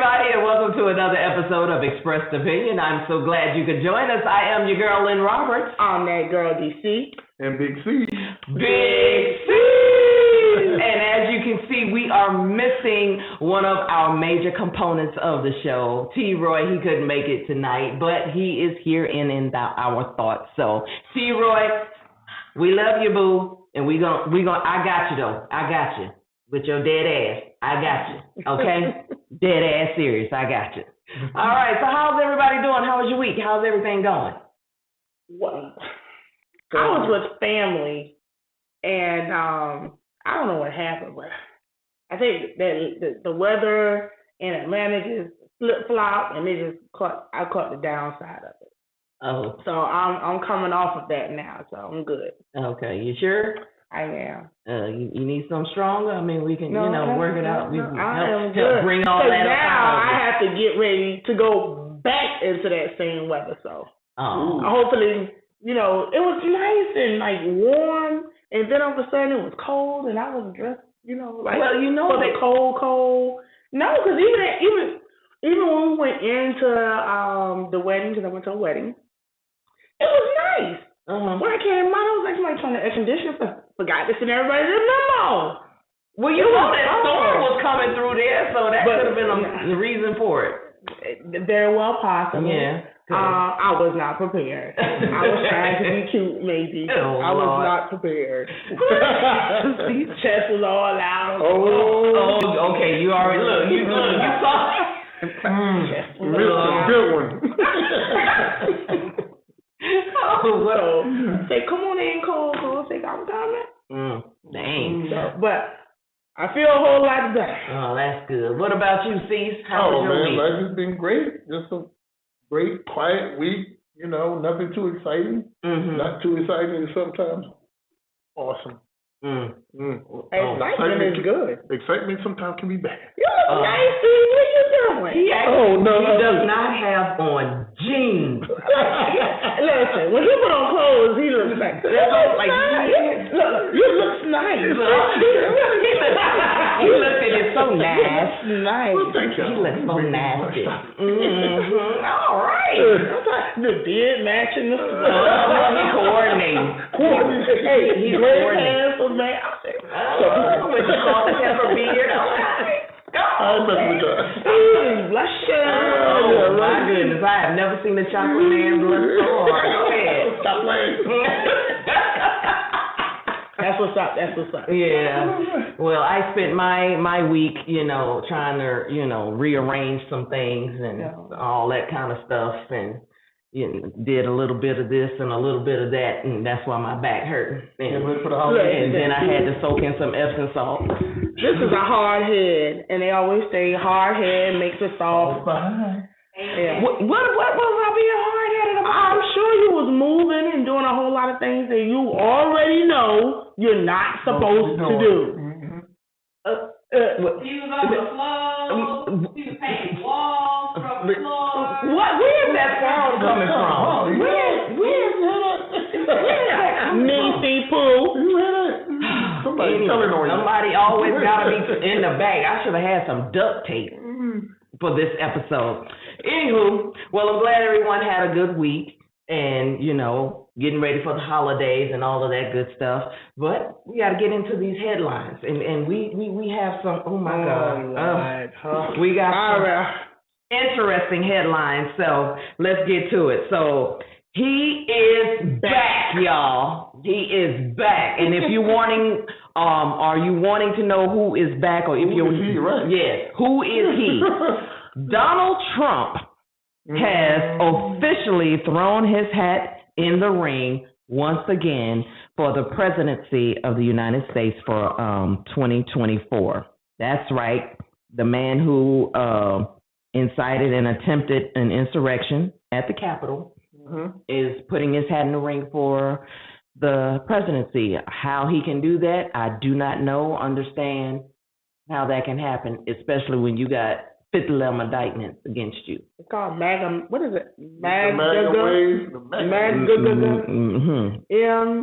everybody, and welcome to another episode of Expressed Opinion. I'm so glad you could join us. I am your girl, Lynn Roberts. I'm that girl, DC. And Big C. Big C! And as you can see, we are missing one of our major components of the show. T-Roy, he couldn't make it tonight, but he is here in our thoughts. So, T-Roy, we love you, boo. And we gonna, I got you, though. I got you. With your dead ass. I got you. Okay? Dead ass serious. I got you. All right. So how's everybody doing? How was your week? How's everything going? Well, I was with family, and I don't know what happened, but I think that the weather in Atlanta just flip-flop, and I caught the downside of it. Oh. So I'm coming off of that now, so I'm good. Okay. You sure? I am. You need something stronger? I mean, we can, work it out. We can help bring all that that up. Now I have to get ready to go back into that same weather. So hopefully, it was nice and like warm, and then all of a sudden it was cold, and I was dressed, for the cold. No, because even when we went into the wedding, because I went to a wedding, it was nice. When I came out, I was like, somebody trying to air condition. Forgot to send everybody the memo. Well, that storm was coming through there, so that could have been the reason for it. Very well possible. Yeah. I was not prepared. I was trying to be cute, maybe. I was not prepared. Chest was all out. Oh, okay. You already look. You saw. Good one. So, say, come on in, Cole. Say, I'm coming. Dang. But I feel a whole lot better. Oh, that's good. What about you, Cease? How was your week? Life has been great. Just a great, quiet week. Nothing too exciting. Not too exciting sometimes. Awesome. Excitement is good. Excitement sometimes can be bad. You look nice, Steve. What you doing? He does not have on jeans. Listen, when he put on clothes, he looks like nice. Look, you look nice. He looked at it so nice. Well, thank you. He looks so nasty. All right. The beard matching. He's coordinating. Hey, he's coordinating. Man, with the salt and pepper beard. I'm messing with y'all. He's blushing. Oh, my goodness. I have never seen a chocolate man blush so hard. Go ahead. Stop playing. That's what's up. Yeah. Well, I spent my week, trying to, rearrange some things and all that kind of stuff, and did a little bit of this and a little bit of that, and that's why my back hurt. And then I had to soak in some Epsom salt. This is a hard head, and they always say hard head makes it soft. Yeah. What was I being hard-headed about? I'm sure you was moving and doing a whole lot of things that you already know you're not supposed to do. He was on the floor. He was painting walls from the floor. Where is that sound coming from? Nancy Pooh. Somebody always got to be in the bag. I should have had some duct tape for this episode. Anywho, well, I'm glad everyone had a good week and, getting ready for the holidays and all of that good stuff. But we got to get into these headlines. And we have some, oh my God. We got some interesting headlines. So let's get to it. So he is back, y'all. He is back. And if you're wanting, are you wanting to know who is back, or if you're, yes, who is he? Donald Trump has officially thrown his hat in the ring once again for the presidency of the United States for 2024. That's right. The man who incited and attempted an insurrection at the Capitol is putting his hat in the ring for the presidency. How he can do that, I do not know, understand how that can happen, especially when you got 50 indictments against you. It's called MAGA. What is it? MAGA wave.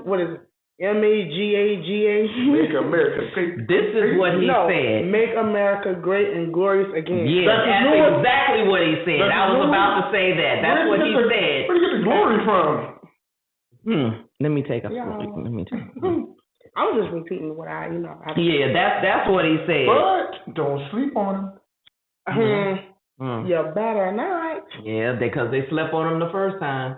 What is it? MAGAGA. Make America great. This is what he said. Make America great and glorious again. Yeah, that's exactly what he said. I was about to say that. That's what he said. Where do you get the glory from? Let me take a look. I was just repeating what I. Yeah, that's what he said. But don't sleep on him. You better not. Yeah, because they slept on him the first time.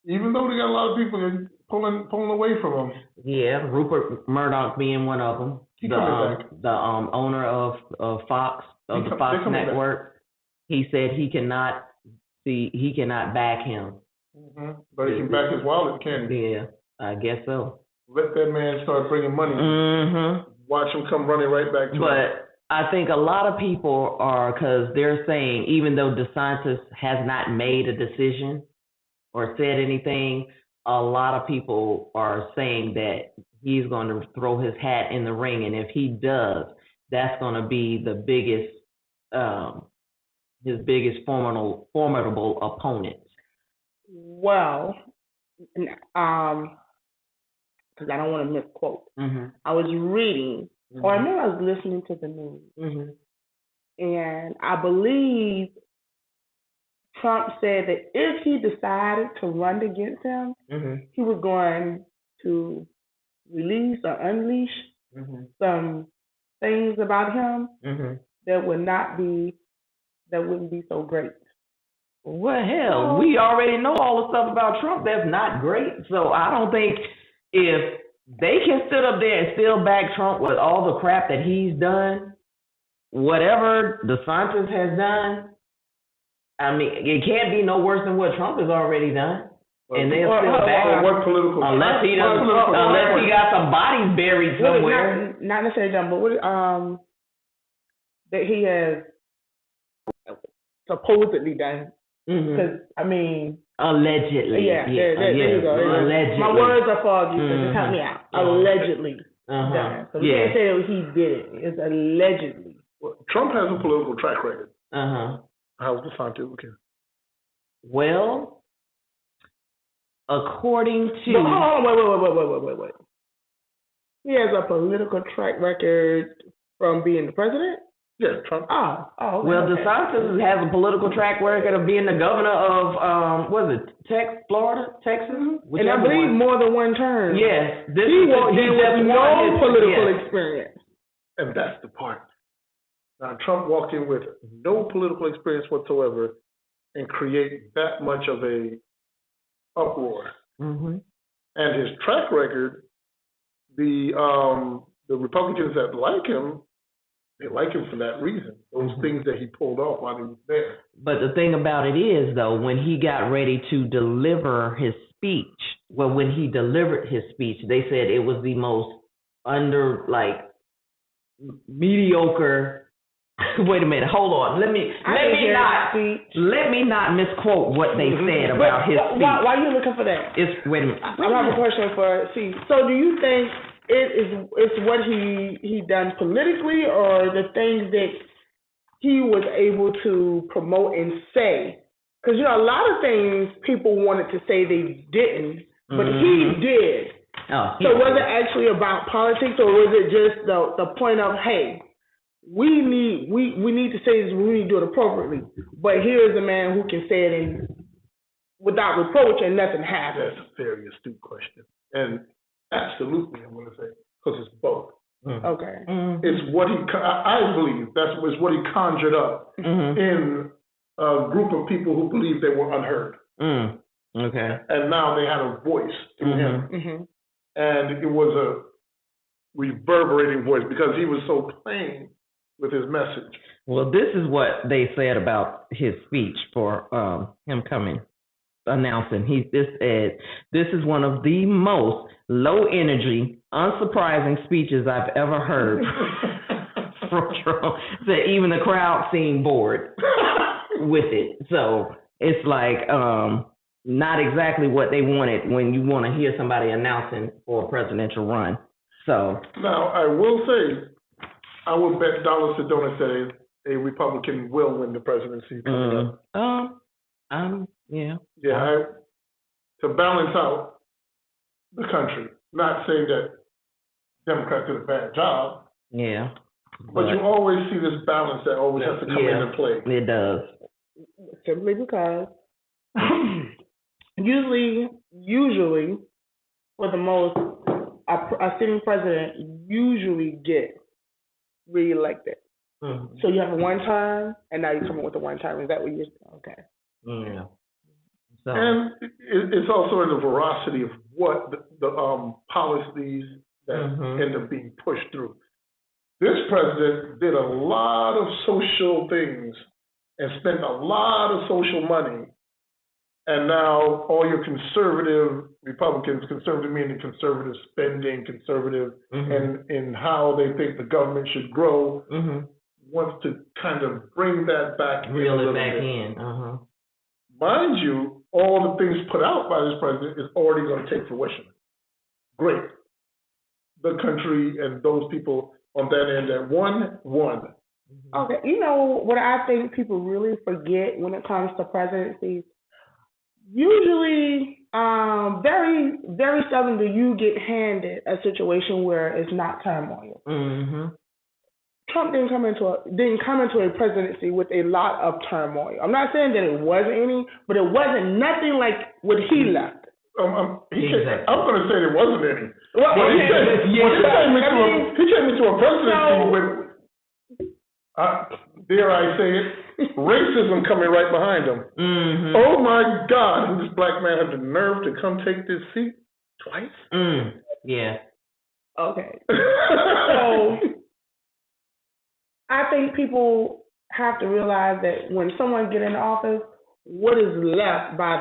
Even though they got a lot of people pulling away from him. Yeah, Rupert Murdoch being one of them. The owner of Fox, of the Fox Network. He said he cannot back him. But he can back his wallet, can he? Yeah, I guess so. Let that man start bringing money. Watch him come running right back to him. But I think a lot of people are, because they're saying, even though DeSantis has not made a decision or said anything, a lot of people are saying that he's going to throw his hat in the ring, and if he does, that's going to be the biggest, his biggest formidable opponent. Well, because I don't want to misquote. I was reading, or I remember I was listening to the news, and I believe Trump said that if he decided to run against him, he was going to release or unleash some things about him that wouldn't be so great. Well, hell, we already know all the stuff about Trump that's not great. So I don't think if they can sit up there and still back Trump with all the crap that he's done, whatever DeSantis has done, I mean, it can't be no worse than what Trump has already done. And they'll still back him. Unless he got some bodies buried somewhere. Not necessarily done, but what that he has supposedly done. Because, I mean... Allegedly. Yeah, there you go. Allegedly. My words are foggy, so just help me out. Allegedly done. So we can't say that he did it. It's allegedly. Well, Trump has a political track record. How's DeSantis looking? Well, according to... But hold on, wait. He has a political track record from being the president? Yeah, Trump. Okay. Well, DeSantis has a political track record of being the governor of, Florida, Texas? And I believe more than one term. Yes. He has no political experience. And that's the part. Now, Trump walked in with no political experience whatsoever and create that much of a uproar. And his track record, the Republicans that like him, they like him for that reason. Those things that he pulled off while he was there. But the thing about it is, though, when he got ready to deliver his speech, when he delivered his speech, they said it was the most mediocre. Wait a minute, hold on. Let me not misquote what they said about his speech. Why are you looking for that? Wait a minute. I have a question for So do you think it's what he done politically, or the things that he was able to promote and say? Because a lot of things people wanted to say they didn't, but he did. So was it actually about politics, or was it just the point of, hey, we need to say this, we need to do it appropriately, but here's a man who can say it without reproach and nothing happens? That's a very astute question, and absolutely, I'm going to say, because it's both. Okay. It's what I believe was what he conjured up in a group of people who believed they were unheard. Okay. And now they had a voice through him. And it was a reverberating voice because he was so plain with his message. Well, this is what they said about his speech for him announcing. This is one of the most low energy, unsurprising speeches I've ever heard from Trump. So even the crowd seemed bored with it. So it's like not exactly what they wanted when you want to hear somebody announcing for a presidential run. So now I will say, I will bet dollars to donuts that a Republican will win the presidency. Yeah. To balance out the country. Not saying that Democrats did a bad job. Yeah. But you always see this balance that always has to come into play. It does. Simply because usually, for the most, a sitting president usually gets reelected. Mm-hmm. So you have a one term, and now you're coming with a one term. Is that what you're okay? Yeah. So. And it's also in the veracity of what the policies that end up being pushed through. This president did a lot of social things and spent a lot of social money. And now all your conservative Republicans, conservative meaning conservative spending, conservative in how they think the government should grow, wants to kind of bring that back Reel it back in. Mind you, all the things put out by this president is already going to take fruition. Great. The country and those people on that end that won. Okay, you know what I think people really forget when it comes to presidencies? Usually, very, very seldom do you get handed a situation where it's not turmoil. Trump didn't come into a presidency with a lot of turmoil. I'm not saying that it wasn't any, but it wasn't nothing like what he left. I'm going to say there wasn't any. Well, he came into a presidency with, dare I say it, racism coming right behind him. Oh my God! And this black man had the nerve to come take this seat twice. Yeah. Okay. So I think people have to realize that when someone gets in office, what is left by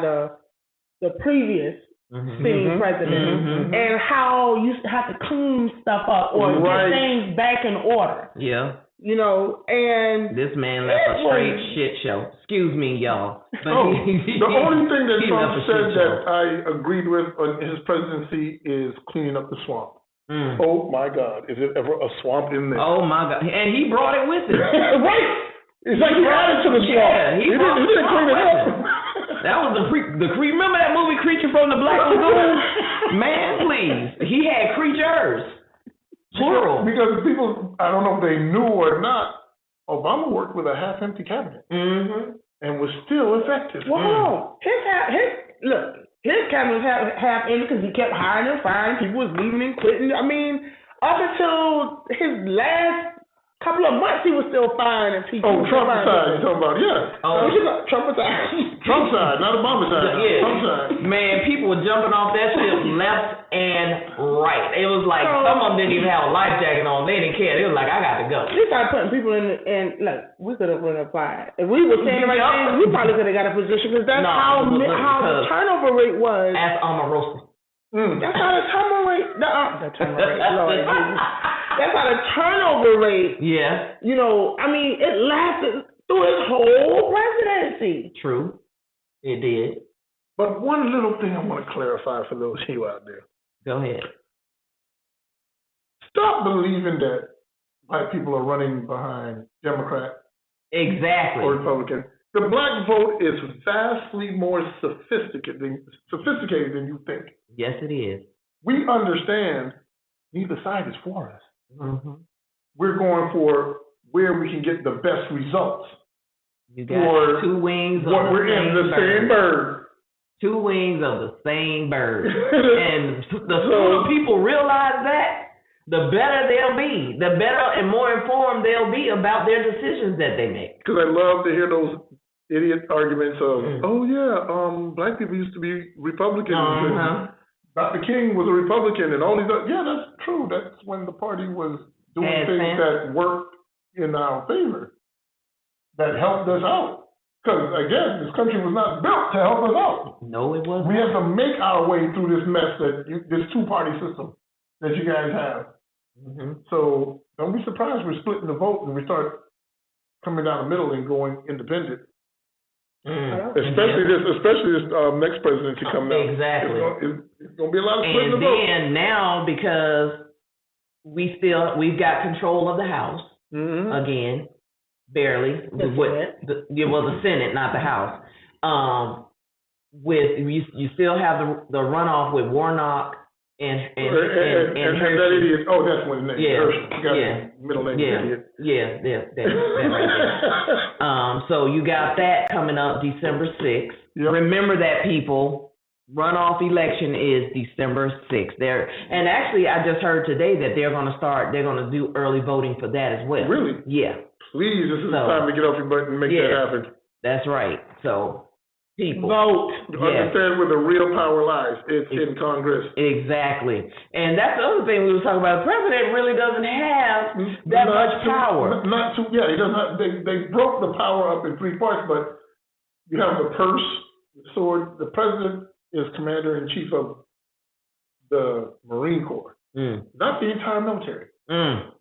the previous sitting president, and how you have to clean stuff up or get things back in order. Yeah. You know, and this man left a straight shit show. Excuse me, y'all. The only thing that Trump said that I agreed with on his presidency is cleaning up the swamp. Oh my God, is it ever a swamp in there? Oh my God, and he brought it with him. Right. It's like he added to the swamp. Yeah, he didn't clean it up. That was remember that movie Creature from the Black Lagoon? Man, please. He had creatures. Plural. Because people, I don't know if they knew or not, Obama worked with a half-empty cabinet and was still effective. Well, his cabinet was half-empty because he kept hiring and firing. People was leaving and quitting. I mean, up until his last couple of months, he was still firing and people. Oh, Trump side, you're talking about, yeah. Trump side. Trump side, not Obama side. Yeah. Trump side. Man, people were jumping off that ship left and right. It was like some of them didn't even have a life jacket on. They didn't care. They was like, I got to go. They started putting people in like, we could have run a fire. If we were saying the right thing, we probably could have got a position because that's how the turnover rate was. Ask Omarosa. That's how the turnover rate. Lord Jesus. That's how the turnover rate. Yeah. You know, I mean, it lasted through his whole presidency. True. It did. But one little thing I want to clarify for those of you out there. Go ahead. Stop believing that white people are running behind Democrat. Exactly. Or Republican. The black vote is vastly more sophisticated than you think. Yes, it is. We understand neither side is for us. We're going for where we can get the best results. You got two wings of what we're in the same bird. Two wings of the same bird. And the sooner people realize that, the better they'll be. The better and more informed they'll be about their decisions that they make. Because I love to hear those idiot arguments of, black people used to be Republicans. Dr. King was a Republican and all these other, that's true. That's when the party was doing things that worked in our favor, that helped us out. Because, again, this country was not built to help us out. No, it wasn't. We have to make our way through this mess this two-party system that you guys have. So don't be surprised we're splitting the vote and we start coming down the middle and going independent. Especially this next presidency coming out. Exactly. It's going to be a lot of splitting the vote. And then now, because we've got control of the House again, barely. The Senate, not the House. You still have the runoff with Warnock And that idiot. Oh, that's one name. Yeah. Herschel. Middle name idiot. Yeah. That right there. So you got that coming up December 6th. Yep. Remember that, people. Runoff election is December 6th. And actually, I just heard today that they're going to do early voting for that as well. Really? Yeah. Please, this is the time to get off your butt and make that happen. That's right. So, people. Vote. Understand where the real power lies. It's in Congress. Exactly. And that's the other thing we were talking about. The president really doesn't have that much power. He doesn't have, they broke the power up in three parts, but you have the purse, the sword, the president is commander-in-chief of the Marine Corps, not the entire military.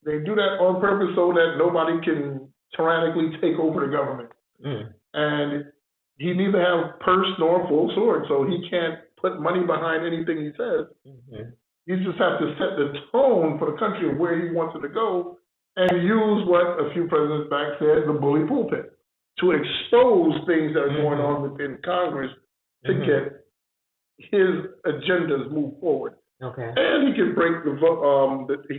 They do that on purpose so that nobody can tyrannically take over the government. And he neither has purse nor full sword, so he can't put money behind anything he says. You just have to set the tone for the country of where he wants it to go and use what a few presidents back said, the bully pulpit, to expose things that are going on within Congress to get his agendas move forward. Okay. And he can break he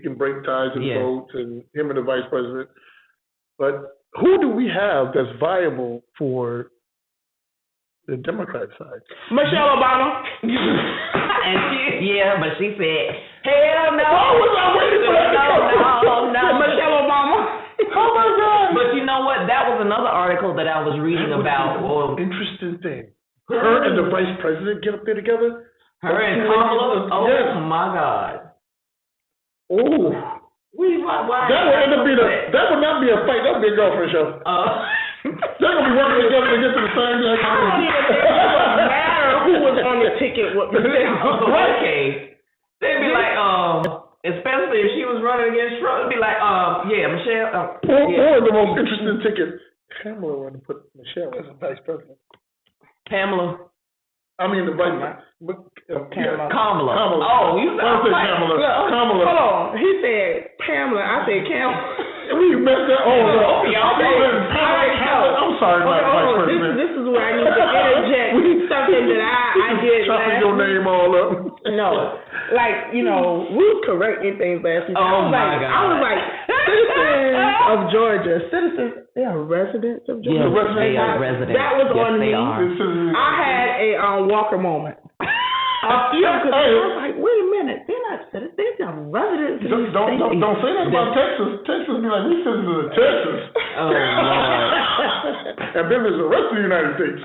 can break ties and votes, and him and the vice president. But who do we have that's viable for the Democrat side? Michelle Obama. But she said, hell no. I was not waiting for that. No. Michelle Obama. Oh my God. But you know what? That was another article that I was reading about. Interesting thing. Her and the vice president get up there together. Her and Kamala. Oh my God. Oh. Why? That would end up being that would not be a fight. That would be a girlfriend show. They're gonna be working together to get to the same thing. I don't even think it would matter who was on the ticket with Michelle. Okay. They'd be like, especially if she was running against Trump, it'd be like, Michelle. Or the most interesting ticket. Kamala wanted to put Michelle as a vice president. Pamela. I mean the vice Kamala. Kamala. Oh, you said Kamala. Kamala. Hold on. He said Pamela. I said Kamala. We messed that. I'm sorry, my vice president. This is where I need to interject something that I did chopping your name all up. No, like we was correcting things last week. I was like, citizens of Georgia, they are residents of Georgia. Yes, they are residents. That was on me. I had a Walker moment. Because I was like, wait a minute, they're not citizens, they're residents. Don't say that about Texas. Texas be like, we citizens of Texas. Oh, Lord. And then there's the rest of the United States.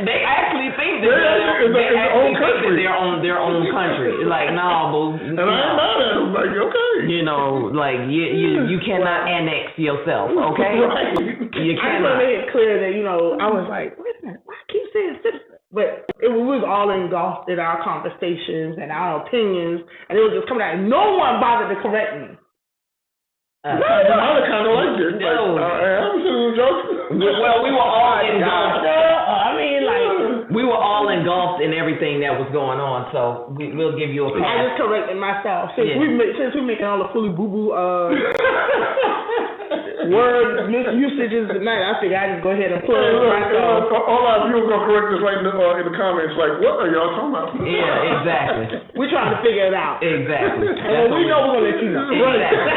They actually think that they're on their own country. Like, no, boo. And I ain't mad at them. Like, okay. You cannot annex yourself, okay? Right. You cannot. I just want to make it clear that, I was like, wait a minute, why I keep saying citizens? But we was all engulfed in our conversations and our opinions, and it was just coming out. No one bothered to correct me. I kind of liked it. I'm sitting joking. Well, we were all engulfed. We were all engulfed in everything that was going on, so we'll give you a pass. I just corrected myself. Since we're making all the fully boo-boo word misusages tonight, I figured I'd just go ahead and plug myself. All our viewers are going to correct us right in the comments, like, what are y'all talking about? Yeah, exactly. We're trying to figure it out. Exactly. And when we know, we're going to let you know. Exactly.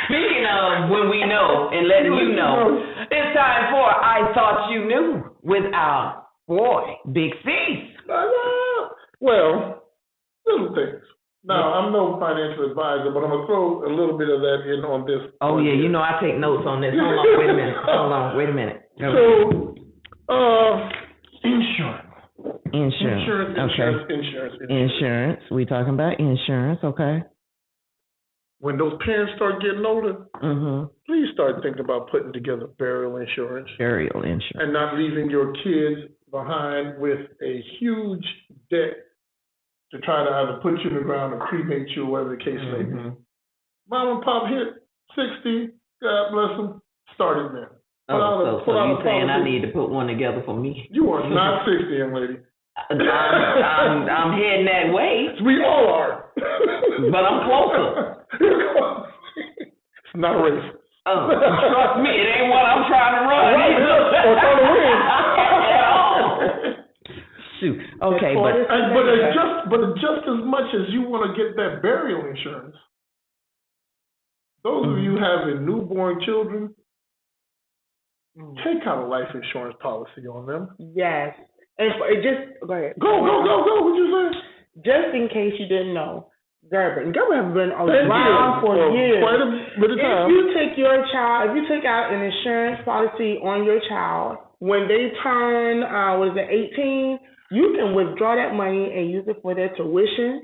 Speaking of when we know and letting you know, it's time for I Thought You Knew with our boy, Big C. Well, little things. Now, I'm no financial advisor, but I'm going to throw a little bit of that in on this. Oh, yeah, I take notes on this. Hold on, wait a minute. So, insurance. Insurance. We talking about insurance, okay. When those parents start getting older, please start thinking about putting together burial insurance. And not leaving your kids behind with a huge debt to try to either put you in the ground or cremate you, whatever the case may be. Mom and Pop hit 60, God bless them, started then. So you saying I need to put one together for me? You are not 60, young lady. I'm heading that way. We all are. But I'm closer. It's not a race. Trust me, it ain't what I'm trying to run. Or trying to win. Shoot. Okay, but it's just as much as you want to get that burial insurance. Those of you having newborn children, take out a life insurance policy on them. Yes. And just go ahead. Go. What you say? Just in case you didn't know, Gerber has been around for years. Quite a bit of time. If you take out an insurance policy on your child, when they turn 18, you can withdraw that money and use it for their tuition.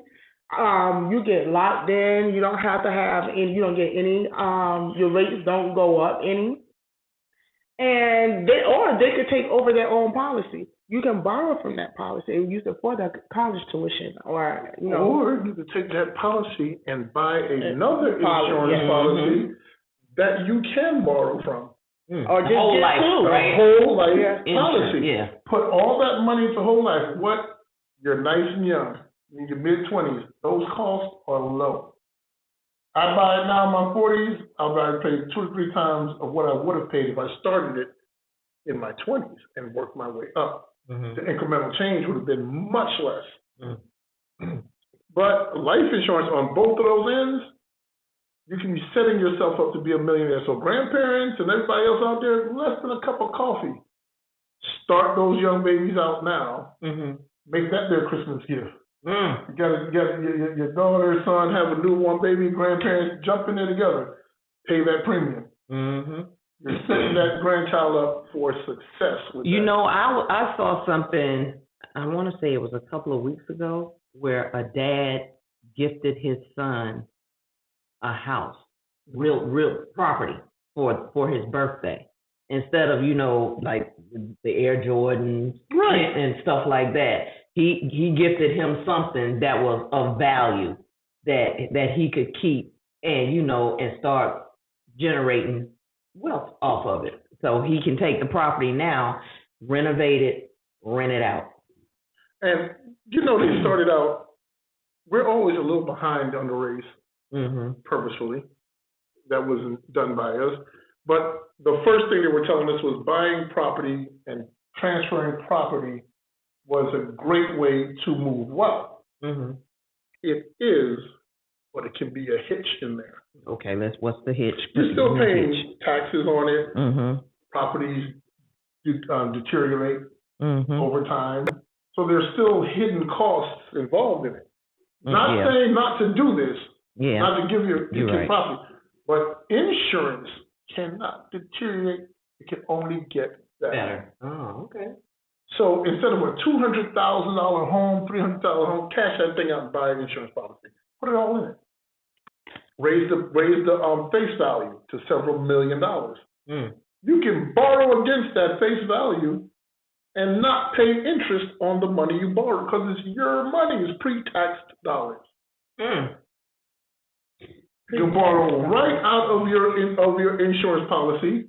You get locked in. You don't have to have any. You don't get any. Your rates don't go up any. And they could take over their own policy. You can borrow from that policy and use it for the college tuition, or Or you could take that policy and buy another insurance policy that you can borrow from. Or just whole life, right? A whole life policy. Yeah. Put all that money into whole life. You're nice and young, in your mid-20s. Those costs are low. I buy it now in my 40s. I'll probably pay 2 or 3 times of what I would have paid if I started it in my 20s and worked my way up. The incremental change would have been much less. But life insurance on both of those ends, you can be setting yourself up to be a millionaire. So grandparents and everybody else out there, less than a cup of coffee. Start those young babies out now. Make that their Christmas gift. You got your daughter, son, have a newborn baby, grandparents jump in there together. Pay that premium. You're setting that grandchild up for success. I saw something, I want to say it was a couple of weeks ago, where a dad gifted his son a house, real property for his birthday. Instead of, like the Air Jordans and stuff like that. He gifted him something that was of value that he could keep and, and start generating wealth off of it. So he can take the property now, renovate it, rent it out. And, they started out, we're always a little behind on the race, purposefully. That wasn't done by us. But the first thing they were telling us was buying property and transferring property was a great way to move wealth. It is, but it can be a hitch in there. Okay, what's the hitch? You're still paying taxes on it. Properties deteriorate over time. So there's still hidden costs involved in it. Not saying not to do this, not to give you property, but insurance cannot deteriorate. It can only get better. Oh, okay. So instead of a $200,000 home, $300,000 home, cash that thing out and buy an insurance policy. Put it all in it. Raise the face value to several $1 million. You can borrow against that face value and not pay interest on the money you borrowed because it's your money, it's pre-taxed dollars. You can borrow right out of your insurance policy,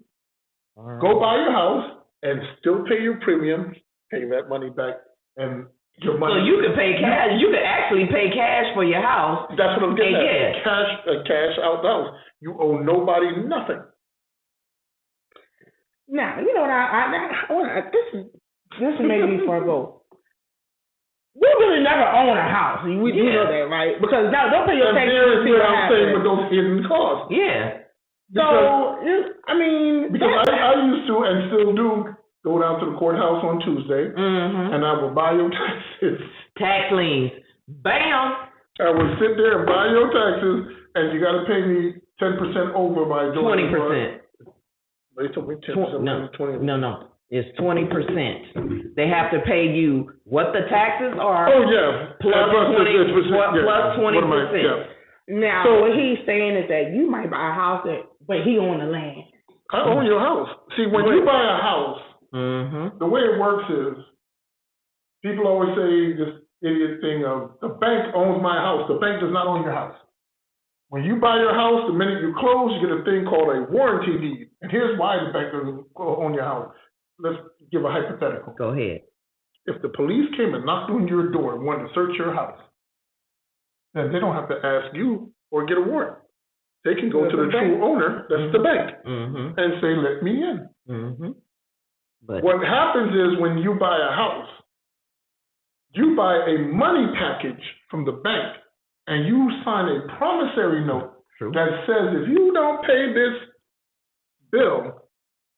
go buy your house, and still pay your premium, pay that money back, and your money. So you can pay cash. You can actually pay cash for your house. That's what I'm getting at. Cash out the house. You owe nobody nothing. Now, you know what this is maybe before I go. We really never own a house. You know that, right? Because now don't pay your taxes. That's what I'm saying with those hidden costs. Yeah. Because I used to and still do go down to the courthouse on Tuesday, and I will buy your taxes. Tax liens. Bam! I will sit there and buy your taxes, and you got to pay me 10% over my 20%. They told me 10%. 20%. No. It's 20%. They have to pay you what the taxes are. Oh yeah, plus 20%. Now, so what he's saying is that you might buy a house, but he own the land. I own your house. See, when you buy a house, the way it works is, people always say this idiot thing of the bank owns my house. The bank does not own your house. When you buy your house, the minute you close, you get a thing called a warranty deed. And here's why the bank doesn't own your house. Let's give a hypothetical. Go ahead. If the police came and knocked on your door and wanted to search your house, then they don't have to ask you or get a warrant. They can go to the true owner, that's the bank, and say, let me in. But what happens is when you buy a house, You buy a money package from the bank, and you sign a promissory note that says if you don't pay this bill,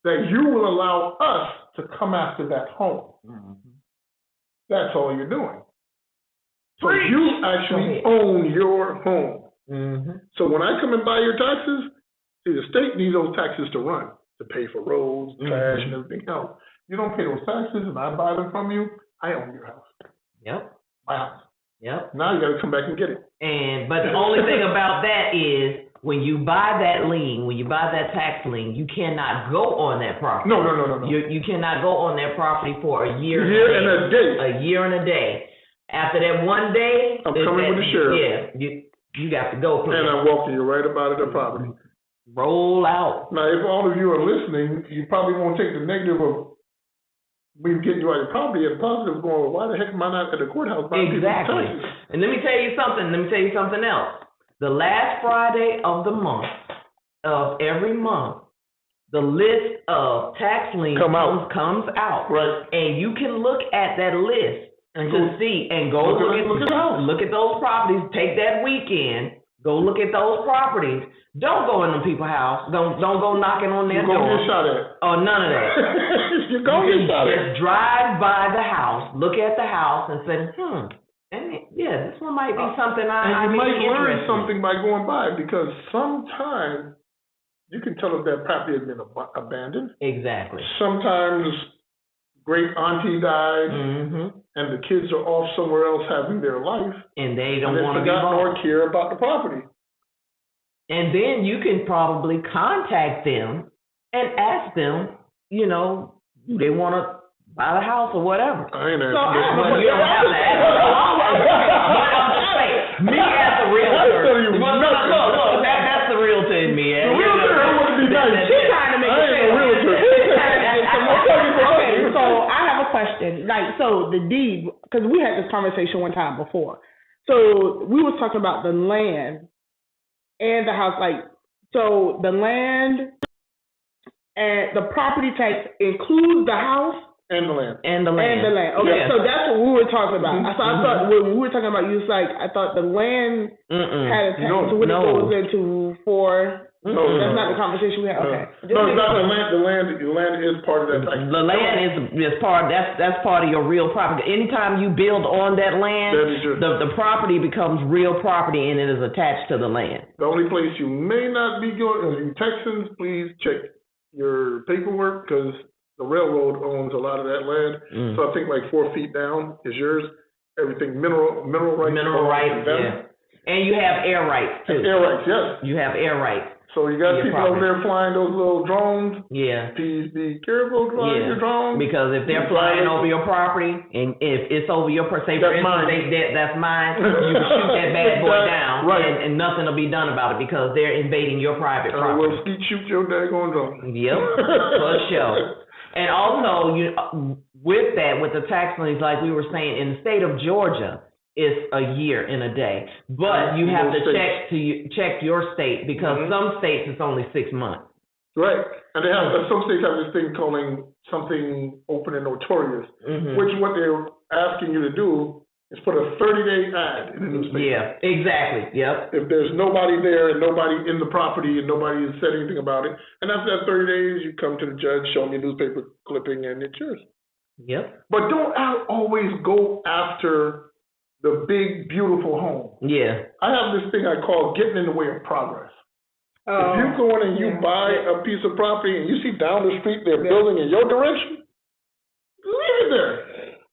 that you will allow us to come after that home. That's all you're doing. So you actually own your home. So when I come and buy your taxes, see, the state needs those taxes to run, to pay for roads, trash, and everything else. You don't pay those taxes, and I buy them from you, I own your house. My house. Now you got to come back and get it. But the only thing about that is, when you buy that lien, when you buy that tax lien, you cannot go on that property. No. You cannot go on that property for a year and a day. A year and a day. After that one day, I'm coming with the sheriff. Yeah, you got to go. And I'm walking you right up out of the property. Roll out. Now, if all of you are listening, you probably won't take the negative of me getting you out of the property, and the positive going, well, why the heck am I not at the courthouse buying people's taxes? And let me tell you something else. The last Friday of the month, of every month, the list of tax liens comes out. Right. And you can look at that list and look at those properties. Take that weekend, go look at those properties. Don't go in them people's house. Don't go knocking on their door. You're going to get shot at. Oh, none of that. You're going to get shot at. Just drive by the house, look at the house, and say, this one might be something I might learn something by going by, because sometimes you can tell if that property has been abandoned. Exactly. Sometimes great auntie died, and the kids are off somewhere else having their life, and they don't want to be involved or care about the property. And then you can probably contact them and ask them, do they want to buy the house or whatever. I ain't asking. So you don't have to ask. But I'm just saying, me as a realtor, look, that's the realtor in me. The realtor would be nice. She's trying to make it fair. Okay, so I have a question. So the deed, because we had this conversation one time before. So we was talking about the land and the house. So the land and the property tax includes the house. And the land. Okay, so that's what we were talking about. So I thought when we were talking about I thought the land had a tax. So when it goes into that's not the conversation we had. Okay. No, it's not the land. The land is part of that tax. The land is part. That's part of your real property. Anytime you build on that land, the property becomes real property, and it is attached to the land. The only place you may not be going, you Texans, please check your paperwork, because the railroad owns a lot of that land. So I think 4 feet down is yours. Everything mineral rights. Mineral rights, yeah. And you have air rights too. Air rights, yes. You have air rights. So you got people over there flying those little drones. Yeah. Please be careful flying your drones. Because if they're flying over your property, and if it's over your property, that's mine. You can shoot that bad boy down, and nothing will be done about it, because they're invading your private property. We'll skeet shoot your daggone drone. Yep, for sure. And also, with the tax liens, like we were saying, in the state of Georgia, it's a year and a day. But you have to check your state, because some states it's only 6 months. Right. And they have some states have this thing calling something open and notorious, which what they're asking you to do is put a 30-day ad in the newspaper. Yeah, exactly. Yep. If there's nobody there and nobody in the property and nobody has said anything about it, and after that 30 days, you come to the judge, show me a newspaper clipping, and it's yours. Yep. But don't always go after the big, beautiful home. Yeah. I have this thing I call getting in the way of progress. If you go in and you buy a piece of property and you see down the street they're building in your direction, leave it there.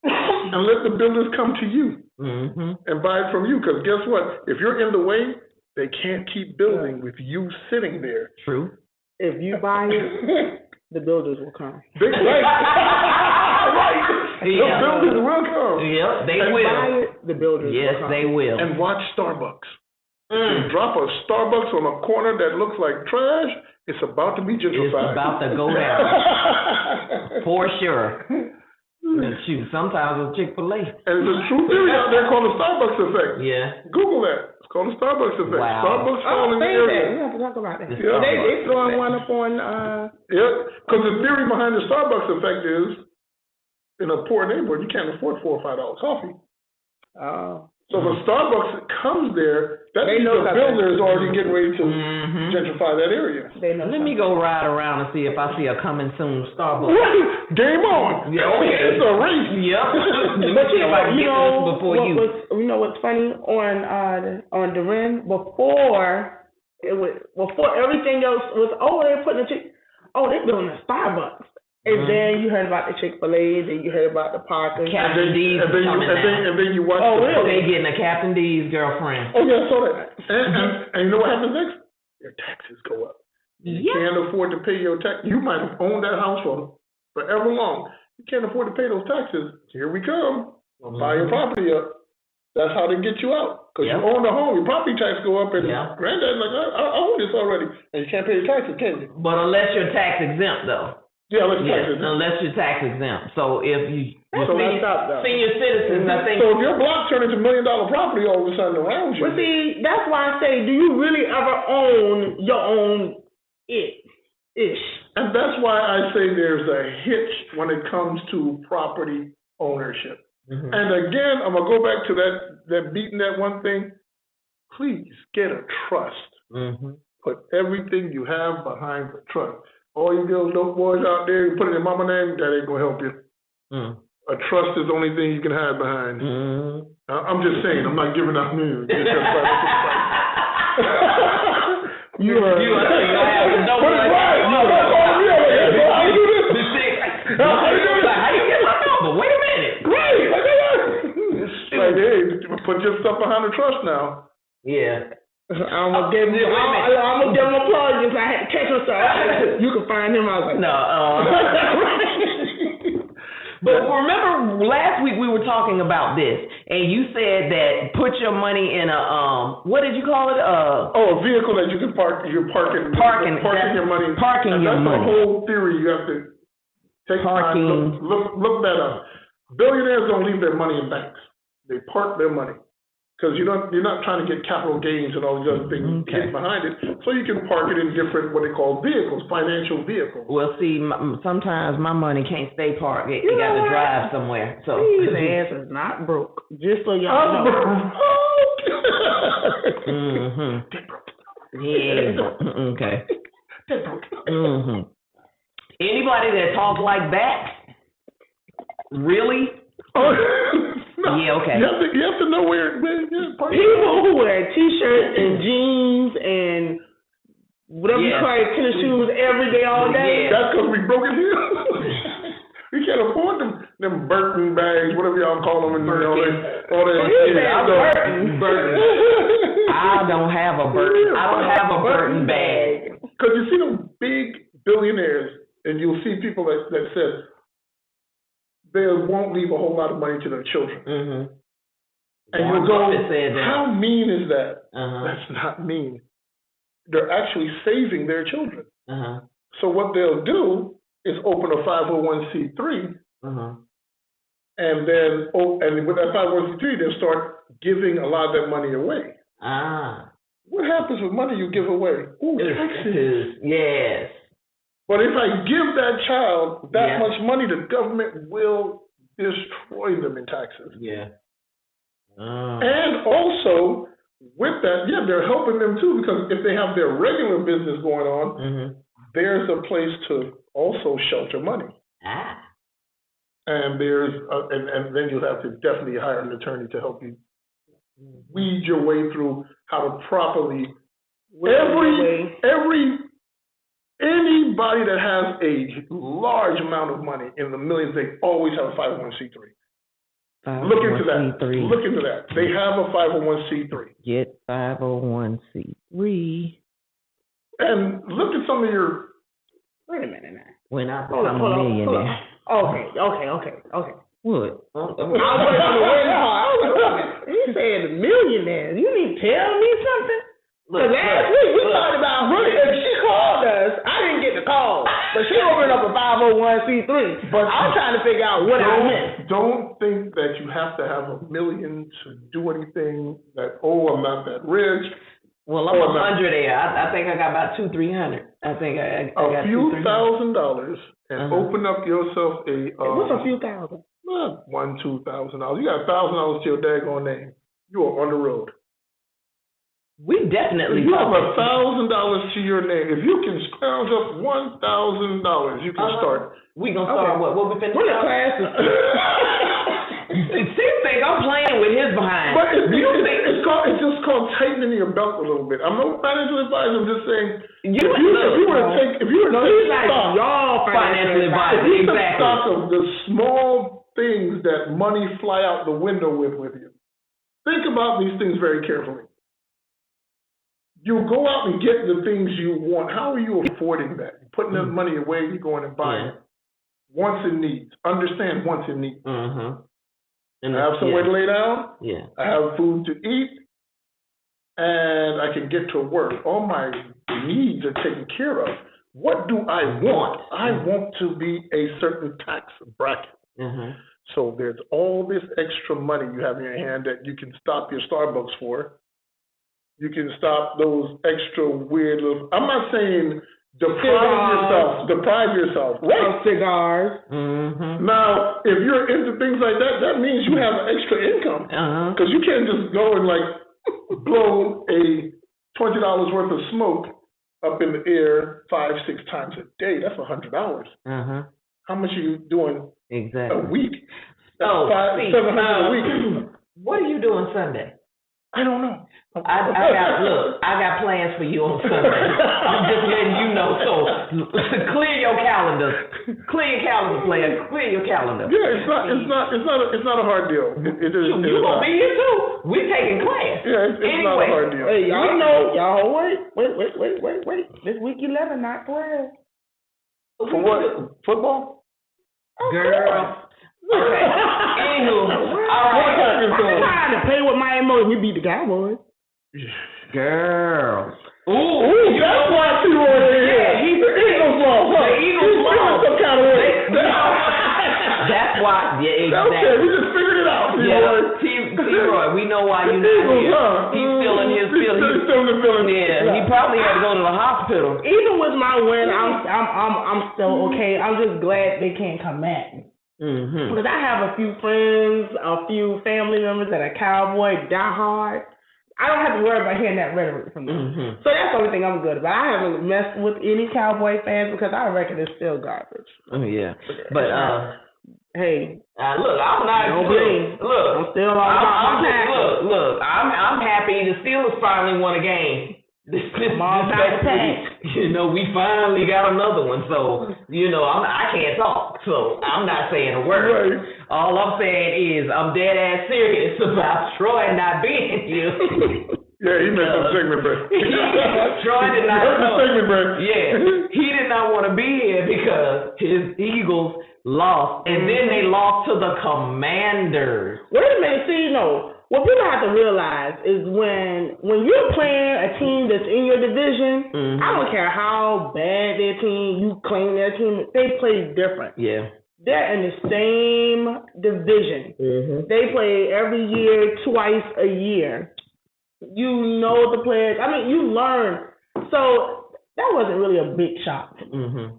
And let the builders come to you and buy it from you. Because guess what? If you're in the way, they can't keep building with you sitting there. True. If you buy it, the builders will come. Right. The builders will come. Yep, they will. Buy it, the builders will come. Yes, they will. And watch Starbucks. You drop a Starbucks on a corner that looks like trash, it's about to be gentrified. It's about to go down. For sure. And shoot, sometimes it's Chick-fil-A. And there's a true theory out there called the Starbucks effect. Yeah. Google that. It's called the Starbucks effect. Wow. Starbucks falling in the area. We have to talk about that. They throwing one up on. Because the theory behind the Starbucks effect is, in a poor neighborhood, you can't afford $4 or $5 coffee. So if a Starbucks comes there, that means the builder is already getting ready to gentrify that area. Let me go ride around and see if I see a coming soon Starbucks. Game on! Yeah, okay. It's a race. Yep. But you know what's funny on Durin before everything else was they're putting they're building a Starbucks. And then you heard about the Chick-fil-A, then you heard about the Parkers. Captain D's coming now. And then you watch they getting a Captain D's girlfriend. Oh, yeah, I saw that. And you know what happens next? Your taxes go up. You can't afford to pay your tax. You might have owned that house for forever long. You can't afford to pay those taxes. Here we come. Buy your property up. That's how they get you out. Because you own the home, your property tax go up, and granddad's like, I own this already. And you can't pay your taxes, can you? But unless you're tax exempt, though. Yeah, unless you're tax exempt. So if you senior citizens, I think. So if your block turned into $1 million property all of a sudden around you. But see, that's why I say, do you really ever own your own ish? And that's why I say there's a hitch when it comes to property ownership. And again, I'm gonna go back to that beating that one thing. Please get a trust. Put everything you have behind the trust. All you little boys out there, you put it in mama name, that ain't gonna help you. A trust is the only thing you can hide behind. I'm just saying, I'm not giving out news. You are. You have to know. How you get my number? Wait a minute. Right. Like, hey, put your stuff behind the trust now. Yeah. I'm gonna give him applause because I had to catch myself. You can find him. I was like, no. But remember last week we were talking about this, and you said that put your money in a what did you call it? A vehicle that you can park. You're parking your money. Parking your money. That's the whole theory. You have to take time. Look that up. Billionaires don't leave their money in banks. They park their money. Because you're not trying to get capital gains and all these other things behind it. So you can park it in different, what they call vehicles, financial vehicles. Well, see, sometimes my money can't stay parked. You got to drive somewhere. So his ass is not broke. Just so y'all know. Yeah. Okay. Anybody that talks like that? Really? No, yeah, okay. You have to know where people who wear t-shirts and jeans and whatever you call it, tennis shoes every day, all day. That's because we broke it here. We can't afford them Burton bags, whatever y'all call them. Burton. I don't have a Burton. I don't have a Burton bag. Because you see them big billionaires, and you'll see people that said, they won't leave a whole lot of money to their children. And you'll go, how mean is that? That's not mean. They're actually saving their children. So what they'll do is open a 501c3, and then with that 501c3, they'll start giving a lot of that money away. What happens with money you give away? Ooh, taxes. Yes. But if I give that child that much money, the government will destroy them in taxes. And also, with that, they're helping them too, because if they have their regular business going on, there's a place to also shelter money. And and then you'll have to definitely hire an attorney to help you weed your way through how to properly anybody that has a large amount of money in the millions, they always have a 501c3. Look into that. They have a 501c3. Get 501c3. And look at some of your. Wait a minute now. When I become a millionaire. Okay. What? He said millionaires. You need to tell me something? Because last week we talked about if she called us, I didn't get the call, but she opened up a 501c3. But I'm trying to figure out what I meant. Don't think that you have to have $1 million to do anything. That I'm not that rich. Well, I'm 100 there. I think I got about 200-300. I think I got a few $1,000s and open up yourself a. What's a few thousand? $1,000, $2,000. You got $1,000 to your daggone name. You are on the road. We definitely. If you have $1,000 to your name, if you can scrounge up $1,000, you can start. We gonna start what? What we finna start? Classes. See, think I'm playing with his behind. But it's just called tightening your belt a little bit. I'm no financial advisor. I'm just saying. If you were to take y'all financial advisor, exactly. Stock of the small things that money fly out the window with you. Think about these things very carefully. You go out and get the things you want. How are you affording that? You're putting that money away. You're going and buying it. Wants and needs. Understand wants and needs. Mm-hmm. I have somewhere to lay down. Yeah. I have food to eat, and I can get to work. All my needs are taken care of. What do I want? I want to be a certain tax bracket. Mm-hmm. So there's all this extra money you have in your hand that you can stop your Starbucks for. You can stop those extra weird little. I'm not saying deprive yourself. Right. Cigars. Mm-hmm. Now, if you're into things like that, that means you have extra income. Because you can't just go and blow a $20 worth of smoke up in the air 5-6 times a day. That's $100. How much are you doing a week? That's $700 a week. What are you doing Sunday? I don't know. I got plans for you on Sunday. I'm just letting you know. So clear your calendar. Clear your calendar, player. Clear your calendar. Yeah, it's not a hard deal. You gonna be here too? We taking class. Yeah, it's not a hard deal. Hey, y'all know. Y'all wait. This week 11, not 12. For what? Football? Girl. Okay. Anywho, all right. I'm trying to play with my emotions. We beat the Cowboys. Girl. Ooh, that's why she wanted it. Yeah, the Eagles lost. The Eagles lost. Some kind of way. That's why. Yeah, exactly. Okay, we just figured it out. T-Roy, we know why you're not here. He's feeling his feelings. He's feeling the feelings. Yeah, he probably had to go to the hospital. Even with my win, I'm still okay. I'm just glad they can't come at me. Mm-hmm. Because I have a few friends, a few family members that are Cowboy diehard. I don't have to worry about hearing that rhetoric from them. Mm-hmm. So that's the only thing I'm good about. I haven't messed with any Cowboy fans because I reckon it's still garbage. Oh yeah, but hey, look, I'm not. Look, I'm still on my pack. Look, I'm happy the Steelers finally won a game. We finally got another one. So I can't talk. So I'm not saying a word. Right. All I'm saying is I'm dead ass serious about Troy not being here. Yeah, he missed some segment break. Troy did not. Segment break. Yeah, he did not want to be here because his Eagles lost, and then they lost to the Commanders. Wait a minute, what people have to realize is when you're playing a team that's in your division, I don't care how bad their team, you claim their team, they play different. Yeah. They're in the same division. Mm-hmm. They play every year, twice a year. You know the players. I mean, you learn. So that wasn't really a big shock. Mm-hmm.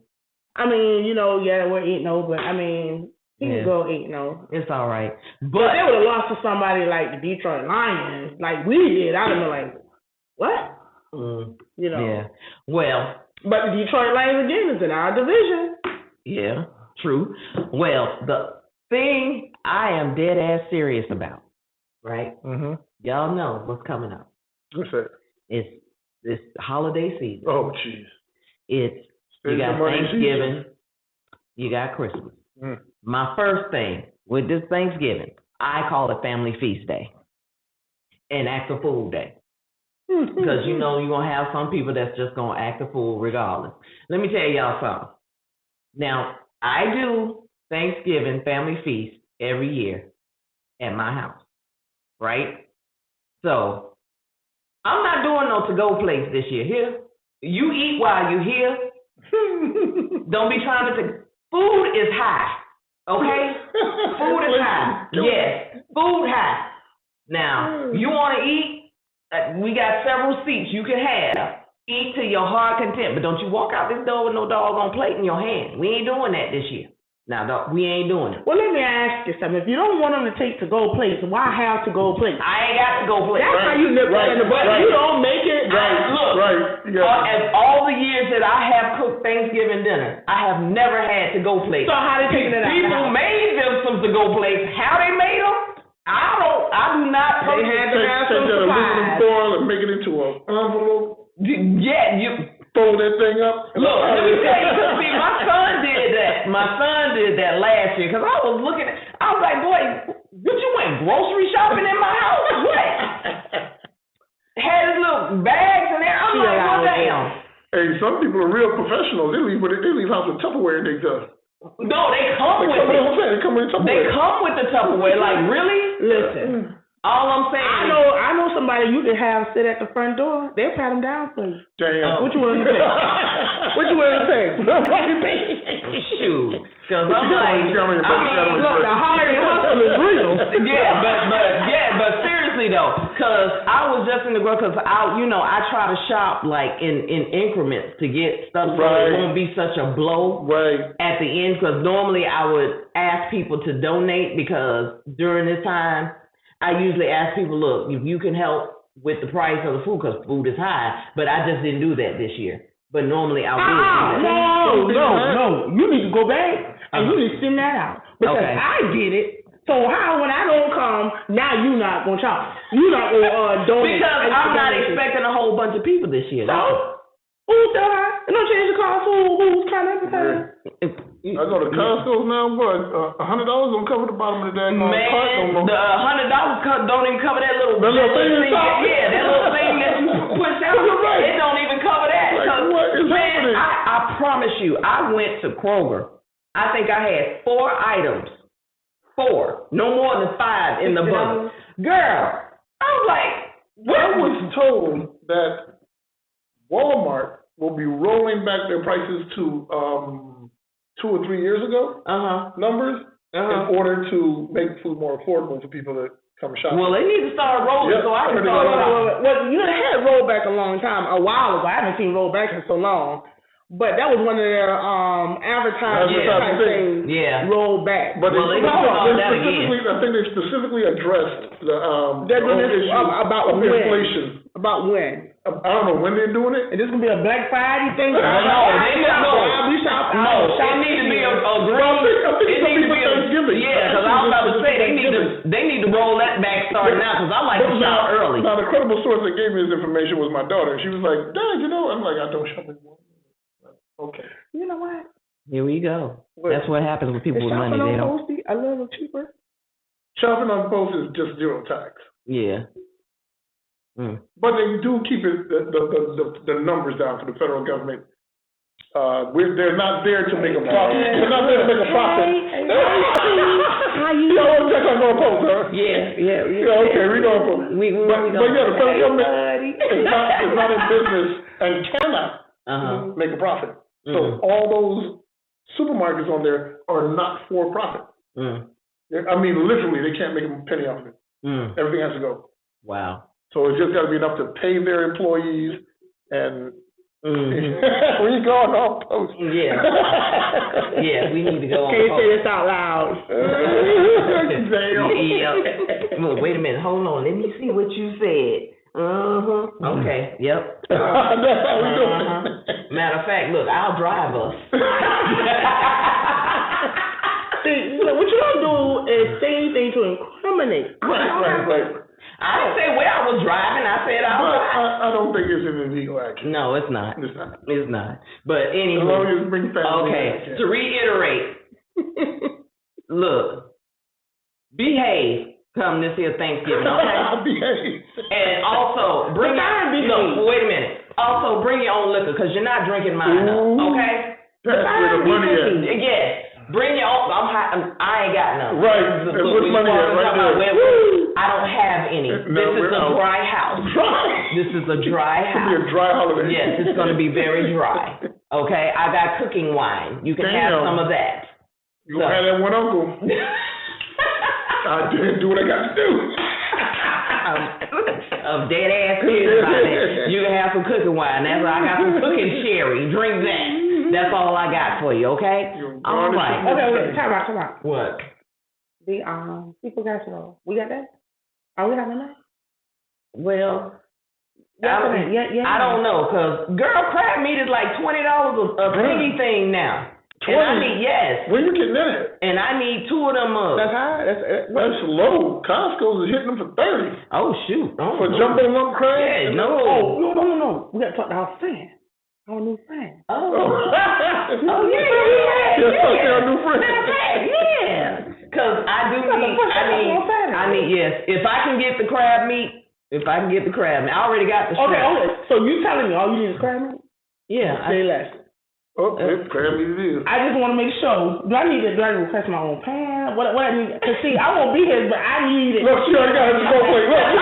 I mean, we're 8-0, but I mean, he can go 8-0. It's all right. But they would have lost to somebody like the Detroit Lions, like we did. I'd have been like, what? Yeah. Well. But the Detroit Lions, again, is in our division. Yeah, true. Well, the thing I am dead ass serious about, right? Mm-hmm. Y'all know what's coming up. What's that? It's this holiday season. Oh, jeez. You got Thanksgiving. You got Christmas. My first thing with this Thanksgiving, I call it Family Feast Day and Act a Fool Day. Because you're going to have some people that's just going to act a fool regardless. Let me tell y'all something. Now, I do Thanksgiving Family Feast every year at my house, right? So, I'm not doing no to-go place this year. Here, you eat while you're here. Don't be trying to food is high, okay? Food is high. Yes, food high. Now, you want to eat? We got several seats you can have. Eat to your heart content, but don't you walk out this door with no doggone plate in your hand. We ain't doing that this year. Now, we ain't doing it. Well, let me ask you something. If you don't want them to take to-go plates, why have to-go plates? I ain't got to-go plates. That's how you nip that in the butt. You don't make it. As all the years that I have cooked Thanksgiving dinner, I have never had to-go plates. So how they taking it out? People made them some to-go plates. How they made them? I do not. They had to have some aluminum foil and make it into an envelope. Yeah, you fold that thing up. Look, let me tell you, see, my son did that. My son did that last year because I was looking at. I was like, boy, what you went grocery shopping in my house? What? Had his little bags in there. I'm like, well, damn. Hey, some people are real professionals. They leave house with Tupperware and they do. No, they come with it. They come with Tupperware. They come with the Tupperware. Like, really? Listen. All I'm saying I know somebody you can have sit at the front door. They'll pat them down for you. Damn. What you want to say? What you want to say? Shoot. Because I'm like, look, the hiring hustle is real. But seriously though, because I was just in the grocery, because I try to shop like in increments to get stuff so it won't be such a blow at the end. Because normally I would ask people to donate because during this time, I usually ask people, look, if you can help with the price of the food, because food is high, but I just didn't do that this year. But normally I would do that. No. You need to go back and you need to send that out. Because I did it. So how, when I don't come, now you not going to shop. You not going to donate. Because I'm not expecting a whole bunch of people this year. So, who's that? Don't change the cost. Who's kind of advertising? I go to Costco now, but $100 don't cover the bottom of the damn cart no more. The $100 don't even cover that little thing. Yeah, that little thing that you push out. It don't even cover that. Like, what is happening? I promise you, I went to Kroger. I think I had 4 items. 4, no more than 5 in the bucket. Girl, I was like, what? I was told that Walmart will be rolling back their prices to 2 or 3 years ago numbers in order to make food more affordable for people that come shopping. Well, they need to start rolling so I can start rolling. Well, you know, they had rollback a long time, a while ago. I haven't seen rollback in so long. But that was one of their advertising type things. Yeah. Rollback. But they I think they specifically addressed the issue about inflation. About when? I don't know when they're doing it. Is this gonna be a Black Friday thing? No, they need to be a green. It needs to be Thanksgiving. Yeah, because I was about to say they need to roll that back starting now because I like to shop early. Now the credible source that gave me this information was my daughter. She was like, Dad, I'm like, I don't shop anymore. Okay. You know what? Here we go. That's what happens with people with money. They don't. A little cheaper. Shopping on post is just zero tax. Yeah. But they do keep the numbers down for the federal government. They're not there to make a profit. They're not there to make a profit. How you know? Check on going post, huh? Yeah. Okay, we going post. But yeah, the federal government is not in business and cannot make a profit. So all those supermarkets on there are not for profit. I mean, literally, they can't make a penny off of it. Everything has to go. Wow. So it's just got to be enough to pay their employees and we going on post. Yeah. Yeah, we need to go on post. Can't say this out loud. Look, wait a minute. Hold on. Let me see what you said. Okay. Yep. That's how we do it. Matter of fact, look, I'll drive us. See, what you don't do is say anything to incriminate. Right. I didn't say where I was driving. I said I don't think it's an illegal action. No, it's not. It's not. But anyway. As long as you bring family. Okay. To reiterate, look, behave. Come this here Thanksgiving, okay? Behave. And also bring wait a minute. Also bring your own liquor because you're not drinking mine up, okay? That's where the money is. Yes. Bring your own. I ain't got none. Right. What's money at right there? I don't have any. This is a dry house. This is a dry house. It's going to be a dry holiday. Yes, it's going to be very dry. Okay? I got cooking wine. You can have some of that. You can have that one uncle. I didn't do what I got to do. Of dead ass kids about that. You can have some cooking wine. That's why I got some cooking sherry. Drink that. That's all I got for you, okay? All right. Okay. Time out. What? The seafood casserole. We got that? Are we having that? Well, I don't know, cause girl, crab meat is like $20 a penny thing now. 20? And I need Where you getting that at? And I need 2 of them mugs. That's high. That's low. Costco's is hitting them for $30. Oh shoot! For jumbo lump crab? Yeah, no. No. We gotta talk to our friend. Our new friend. Oh. Yeah. Our new friend. Yeah. Cause I need yes. If I can get the crab meat. I already got the shrimp. Okay. So you telling me all you need is crab meat? Yeah. Say less. Okay, crab meat it is. I just want to make sure. Do I need to request my own pan? What I need? Cause see, I won't be here, but I need it. Look, she already got it to go play. Look, she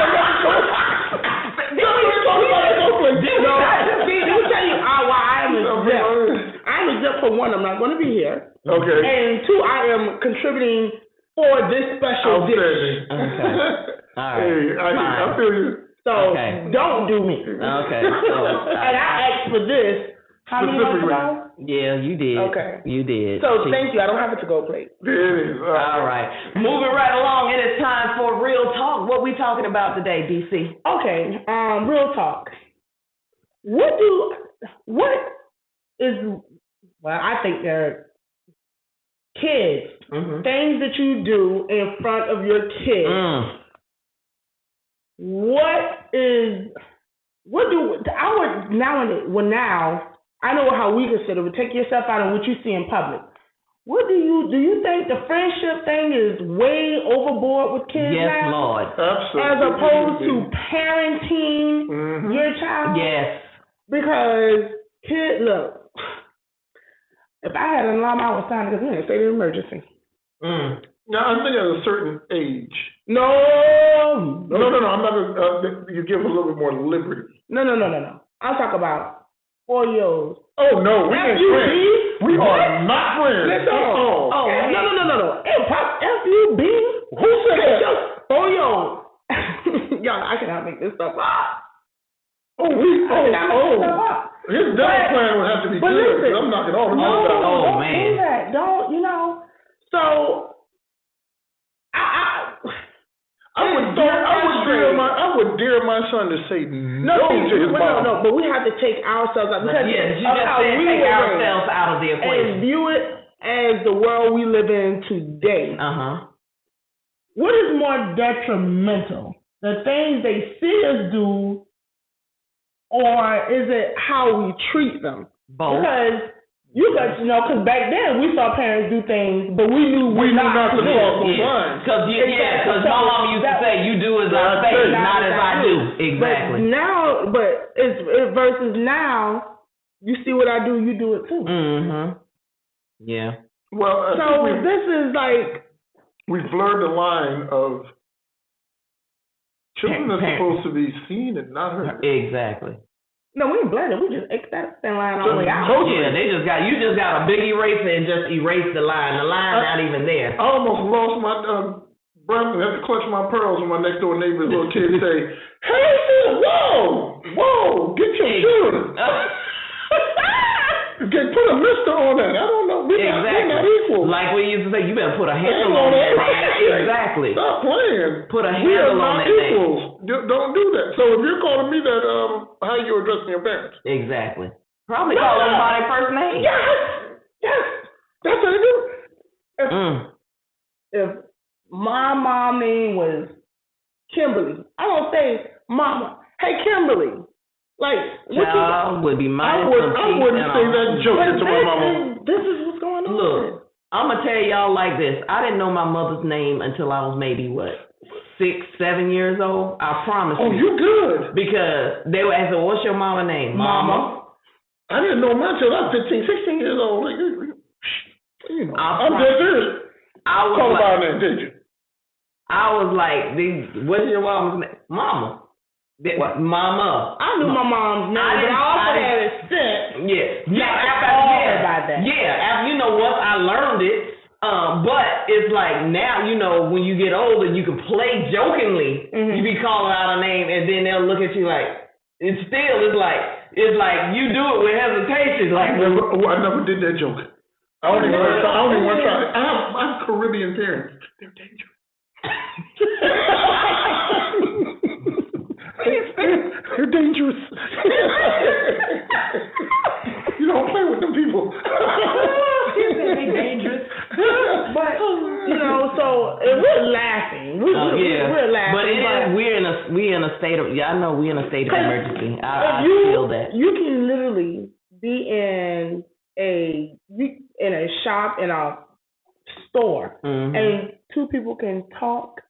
already got it to go play. Let me tell you why I am exempt. I'm exempt for one. I'm not going to be here. Okay. And 2, I am contributing for this special dish. Okay. All right. Hey, I feel you. So don't do me. Okay. So, and I asked for this. How many months ago? Yeah, you did. Okay. You did. So thank you. I don't have a to-go plate. There it is. All right. Moving right along, it is time for Real Talk. What we talking about today, DC? Okay. Real talk. I think they're kids. Mm-hmm. Things that you do in front of your kids. Now, I know how we consider it. Take yourself out of what you see in public. What do you think the friendship thing is way overboard with kids now? Yes, Lord. Absolutely. As opposed to parenting your child? Yes. Because, look, if I had an alarm, I would sign it because we didn't say the emergency. Now, I think at a certain age. No. I'm not. You give a little bit more liberty. No. I'm talking about 4-year-olds. Oh no, we ain't friends. We are not friends. No. FUB. Who said that? 4-year-olds. Y'all, I cannot make this stuff up. His diet plan would have to be good. Listen, I'm knocking all the money out. Oh man. Do that. Don't. So. I would dare my son to say no to his mom. No, but we have to take ourselves out because you just said take ourselves out of the equation and view it as the world we live in today. What is more detrimental, the things they see us do, or is it how we treat them? Both. Because back then we saw parents do things, but we knew we not to do it. Because my mom used to say, "You do as I say, not as I do." Exactly. But it's versus now, you see what I do, you do it too. Yeah. Well, so this is like we've blurred the line of children are supposed to be seen and not heard. Exactly. No, we ain't blurred it. We just X that thin line all the way out. Yeah, you just got a big eraser and just erase the line. The line not even there. I almost lost my breath and had to clutch my pearls when my next door neighbor's little kid say, "Hey, sis, whoa, get your children." Put a mister on that. I don't know. We're not equal. Like we used to say, you better put a handle on that. Exactly. Stop playing. Put a handle on that thing. Don't do that. So if you're calling me that, how are you addressing your parents? Exactly. Probably call them by their first name. Yes. That's what I do. If my mom name was Kimberly, I don't say Mama. Hey, Kimberly. Like, child would be I wouldn't say that joke to my mama. This is what's going on. Look, I'm going to tell y'all like this. I didn't know my mother's name until I was maybe, 6-7 years old? I promise you. Oh, you good. Because they would ask, what's your mama name? Mama. I didn't know mine until I was 15, 16 years old. I'm dead serious. I was talking about that, did you? I was like, what's your mama's name? Mama. What? Mama. I knew my mom's name, but I also had it sent. After you know what, I learned it. But it's like now, when you get older, you can play jokingly. You be calling out a name, and then they'll look at you like it's like you do it with hesitation. Like I never did that joke. I don't even want to try. I have Caribbean parents. They're dangerous. They're dangerous. You don't play with them people. They're dangerous. But so we're laughing. We're laughing. But we're in a state of I know we're in a state of emergency. I feel that. You can literally be in a shop in a store, and two people can talk,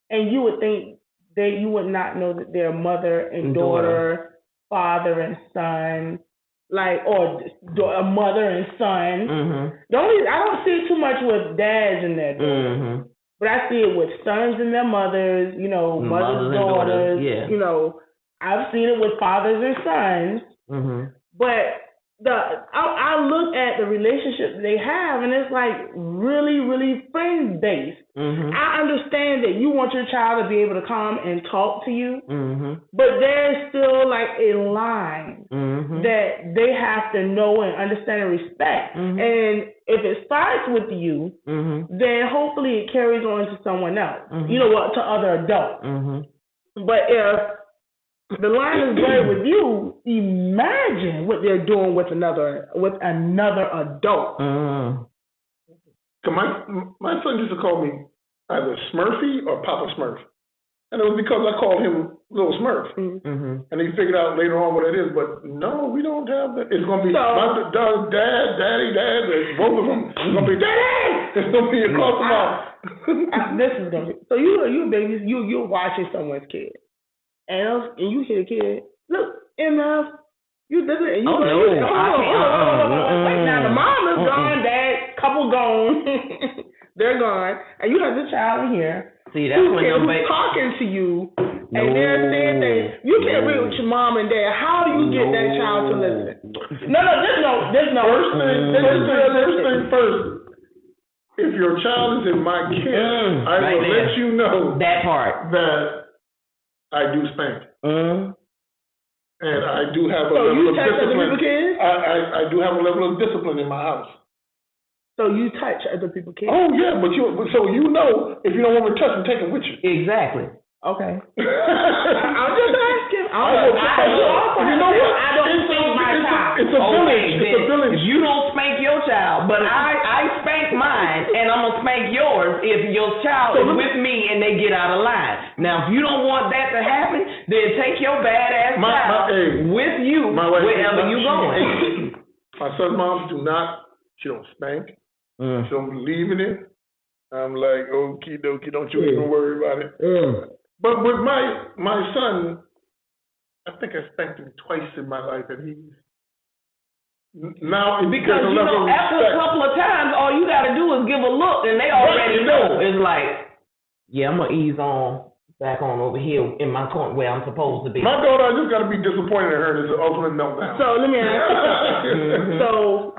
and you would think that you would not know that they're mother and daughter, father and son, or a mother and son. I don't see it too much with dads and their daughters, but I see it with sons and their mothers. Mothers and daughters. Yeah. I've seen it with fathers and sons, but. I look at the relationship they have, and it's really, really friend based. I understand that you want your child to be able to come and talk to you, but there's still a line that they have to know and understand and respect. And if it starts with you, then hopefully it carries on to someone else. To other adults. But if the line is buried with you, imagine what they're doing with another adult. My son used to call me either Smurfy or Papa Smurf. And it was because I called him Little Smurf. And he figured out later on what it is. But no, we don't have that. It's going to be Dad, Daddy, Dad. Both of them. It's going to be Daddy. It's going to be across the mouth. This is going to be. So you babies, you're watching someone's kid. And you hear the kid, look, MF, you did it. No. Wait, now the mom is gone, dad, couple gone. They're gone. And you have the child in here. See, that's when you're talking to you, and they're saying things. You can't read with your mom and dad. How do you get that child to listen? No. There's no. First thing first. If your child is in my care, I will let you know that part. That I do spank. And I do have a level of discipline. I do have a level of discipline in my house. So you touch other people's kids? Oh yeah, but if you don't want me to touch them, take them with you. Exactly. Okay. I'm just asking. You know what? I don't spank my child. It's a village. It's a village. You don't spank your child, but I spank mine, and I'm gonna spank yours if your child is with me and they get out of line. Now, if you don't want that to happen, then take your badass child with you wherever you going. My son's mom she don't spank. She don't believe in it. I'm like, okie dokie, don't you even worry about it. But with my son, I think I spanked him twice in my life, and he's now because after a couple of times, all you got to do is give a look, and they already know. It's like, I'm gonna ease on back on over here in my corner where I'm supposed to be. My daughter, I just got to be disappointed in her. It's the ultimate meltdown. So let me ask you. So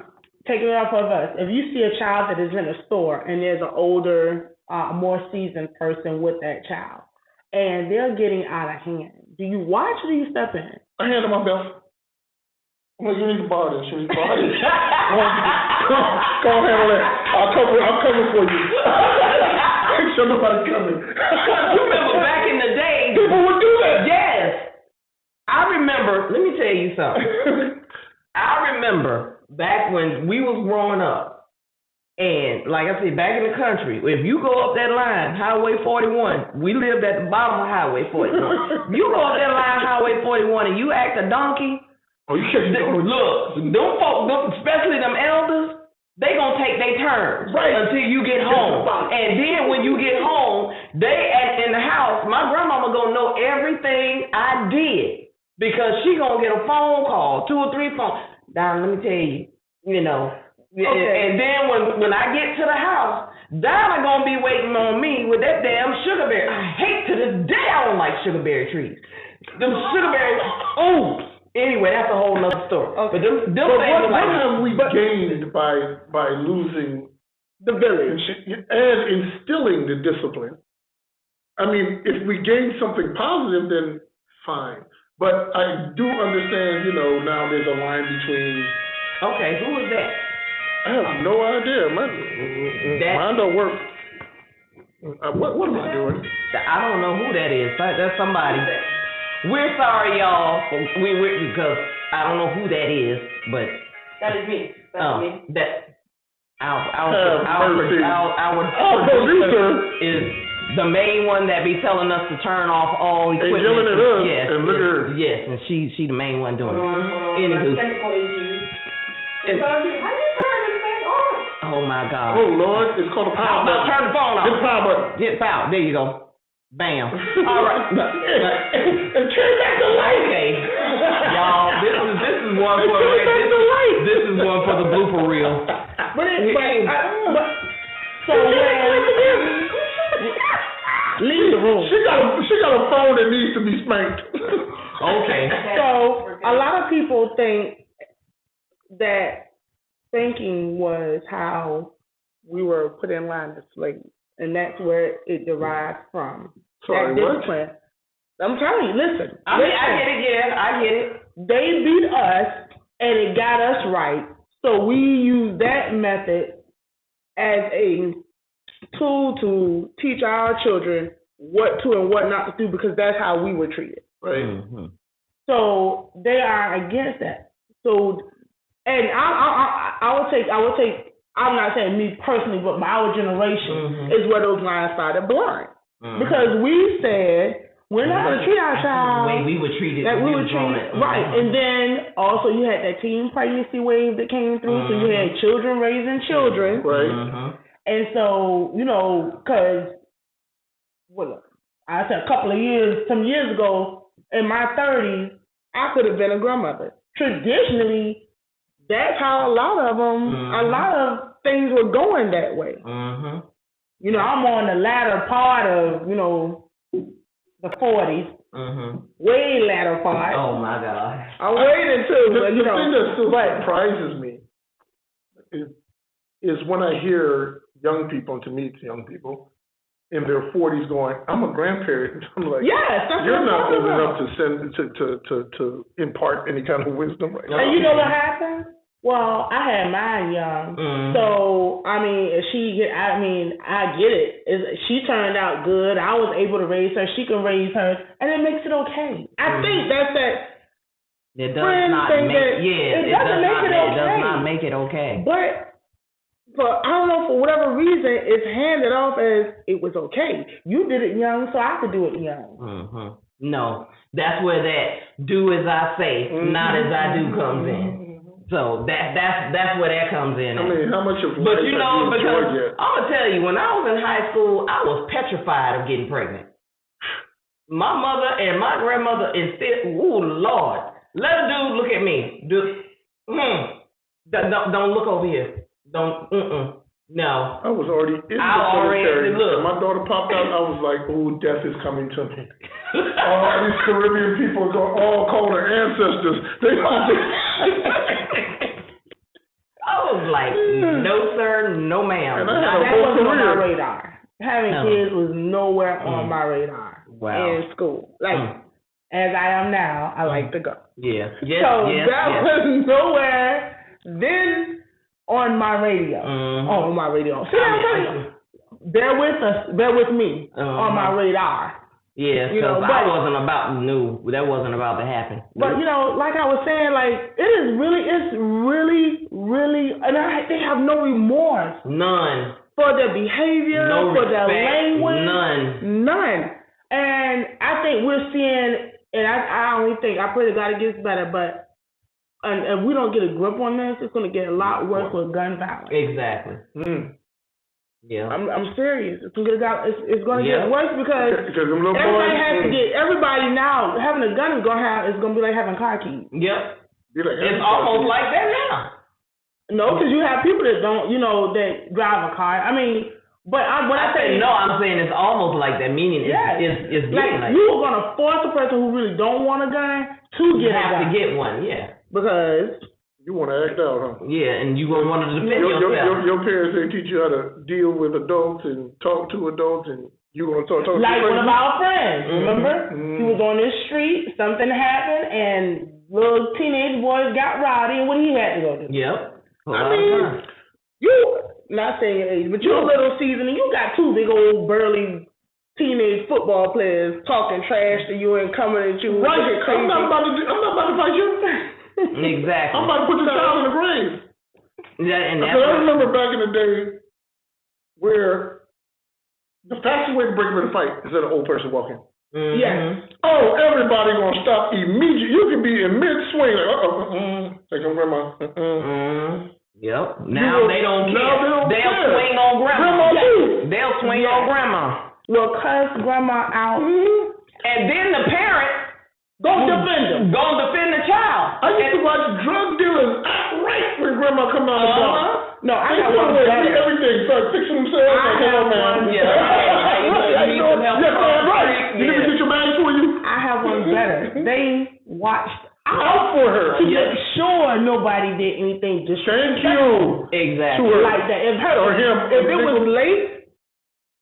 taking it off of us, if you see a child that is in a store and there's an older, more seasoned person with that child, and they're getting out of hand, do you watch or do you step in? I hand her my belt. Well, you need to borrow this. You need to borrow this. Go on, handle that. I'll cover for you. Make sure nobody's coming. You remember back in the day, people would do that. Yes. I remember, let me tell you something. I remember back when we was growing up, and like I said, back in the country, if you go up that line, Highway 41, we lived at the bottom of Highway 41. You go up that line, Highway 41, and you act a donkey, look, them folk, especially them elders, they gonna take their turn until you get home. And then when you get home, in the house, my grandmama gonna know everything I did because she gonna get a phone call, 2 or 3 phones. Don, let me tell you, Okay. And then when I get to the house, Donna gonna be waiting on me with that damn sugar berry. I hate to this day I don't like sugar berry trees. Them sugar berries, anyway, that's a whole nother story. Okay. But what have we gained by losing the village and instilling the discipline? I mean, if we gain something positive, then fine. But I do understand, now there's a line between. Okay, who is that? I have no idea. Mine don't work. What am I doing? I don't know who that is. That's somebody. We're sorry, y'all. Because I don't know who that is, but that is me. That's me. Our producer is the main one that be telling us to turn off all equipment. And yelling at us. Yes, and look at her. Yes, and she the main one doing it. Anywho. Technical issues. How do you turn this thing on? Oh my God. Oh Lord, it's called a power button. Turn the phone off. Hit the power button. Hit power. There you go. Bam. All right. And turn back the light. Okay. Y'all, this is one for the blooper reel. Leave the room. She got a phone that needs to be spanked. Okay. So a lot of people think that spanking was how we were put in line as slaves, and that's where it derived from. Sorry, that discipline. What? I'm telling you, listen. I get it. Yeah, I get it. They beat us, and it got us right. So we use that method as a tool to teach our children what to and what not to do, because that's how we were treated. Right. Mm-hmm. So they are against that. So, and I would take. I'm not saying me personally, but our generation is where those lines started blurring, because we said we're not going to treat our child the way we were treated. That we were treated right, and then also you had that teen pregnancy wave that came through, so you had children raising children, right? And so because I said some years ago, in my 30s, I could have been a grandmother. Traditionally, that's how a lot of things were going that way. I'm on the latter part of, the 40s, way latter part. Oh my God. I'm waiting too, the thing that still surprises me is when I hear young people, to meet young people in their 40s going, I'm a grandparent. I'm like, yes, that's you're not old enough to impart any kind of wisdom right now. And you know what happened? Well, I had mine young, so I get it. She turned out good. I was able to raise her. She can raise hers, and it makes it okay. I think that's that. It does not make it okay. But I don't know, for whatever reason, it's handed off as it was okay. You did it young, so I could do it young. No, that's where that do as I say, not as I do comes in. So that's where that comes in. I mean, how much of life have you enjoyed yet? I'm gonna tell you, when I was in high school, I was petrified of getting pregnant. My mother and my grandmother insisted, ooh Lord, let a dude look at me. Don't look over here. Don't. No. I was already in the cemetery. My daughter popped out. I was like, ooh, death is coming to me. All these Caribbean people all call their ancestors. I was like, no sir, no ma'am. And I had that wasn't on my radar. Having kids was nowhere on my radar. Wow. In school. As I am now, I like to go. Yeah. Was nowhere then on my radio. On my radio. See what I'm telling you? Bear with me on my radar. Yeah, because I wasn't that wasn't about to happen. But like I was saying, it's really, and they have no remorse. None. For their behavior, for their language. None. And I think we're seeing, and I pray to God it gets better, but and if we don't get a grip on this, it's going to get a lot worse with gun violence. Exactly. Yeah. I'm serious. It's going to get worse because everybody now having a gun is going to be like having car keys. Yep. It's almost like that now. No, because you have people that don't, that drive a car. I mean, but when I say no, I'm saying it's almost like that. Meaning it's like you are going to force a person who really don't want a gun to get a gun. You have to get one, yeah. Because you want to act out, huh? Yeah, and you gonna want to defend yourself. Your parents, they teach you how to deal with adults and talk to adults, and you gonna talk to like one of our friends. Remember, he was on this street. Something happened, and little teenage boys got rowdy, and what he had to go do. Yep. not saying your age, but you're a little seasoned and you got two big old burly teenage football players talking trash to you and coming at you. Right. I'm not about to fight you. Exactly. I'm about to put the child in the grave. Yeah, and I remember back in the day where the fastest way to break up in a fight is let an old person walk in. Mm-hmm. Yes. Oh, everybody gonna stop immediately. You can be in mid-swing like, take on grandma. Yep. Now they don't care. They'll swing on grandma. They'll swing on grandma. Well, cuss grandma out. And then the parent gonna defend the child. I used to watch drug dealers act right when grandma come out of the bar. No, I got one better. Everything start fixing themselves. You need to get your bags for you. I have one better. They watched out for her to make sure nobody did anything disrespectful. Exactly. Like that. If her or him, if it was late,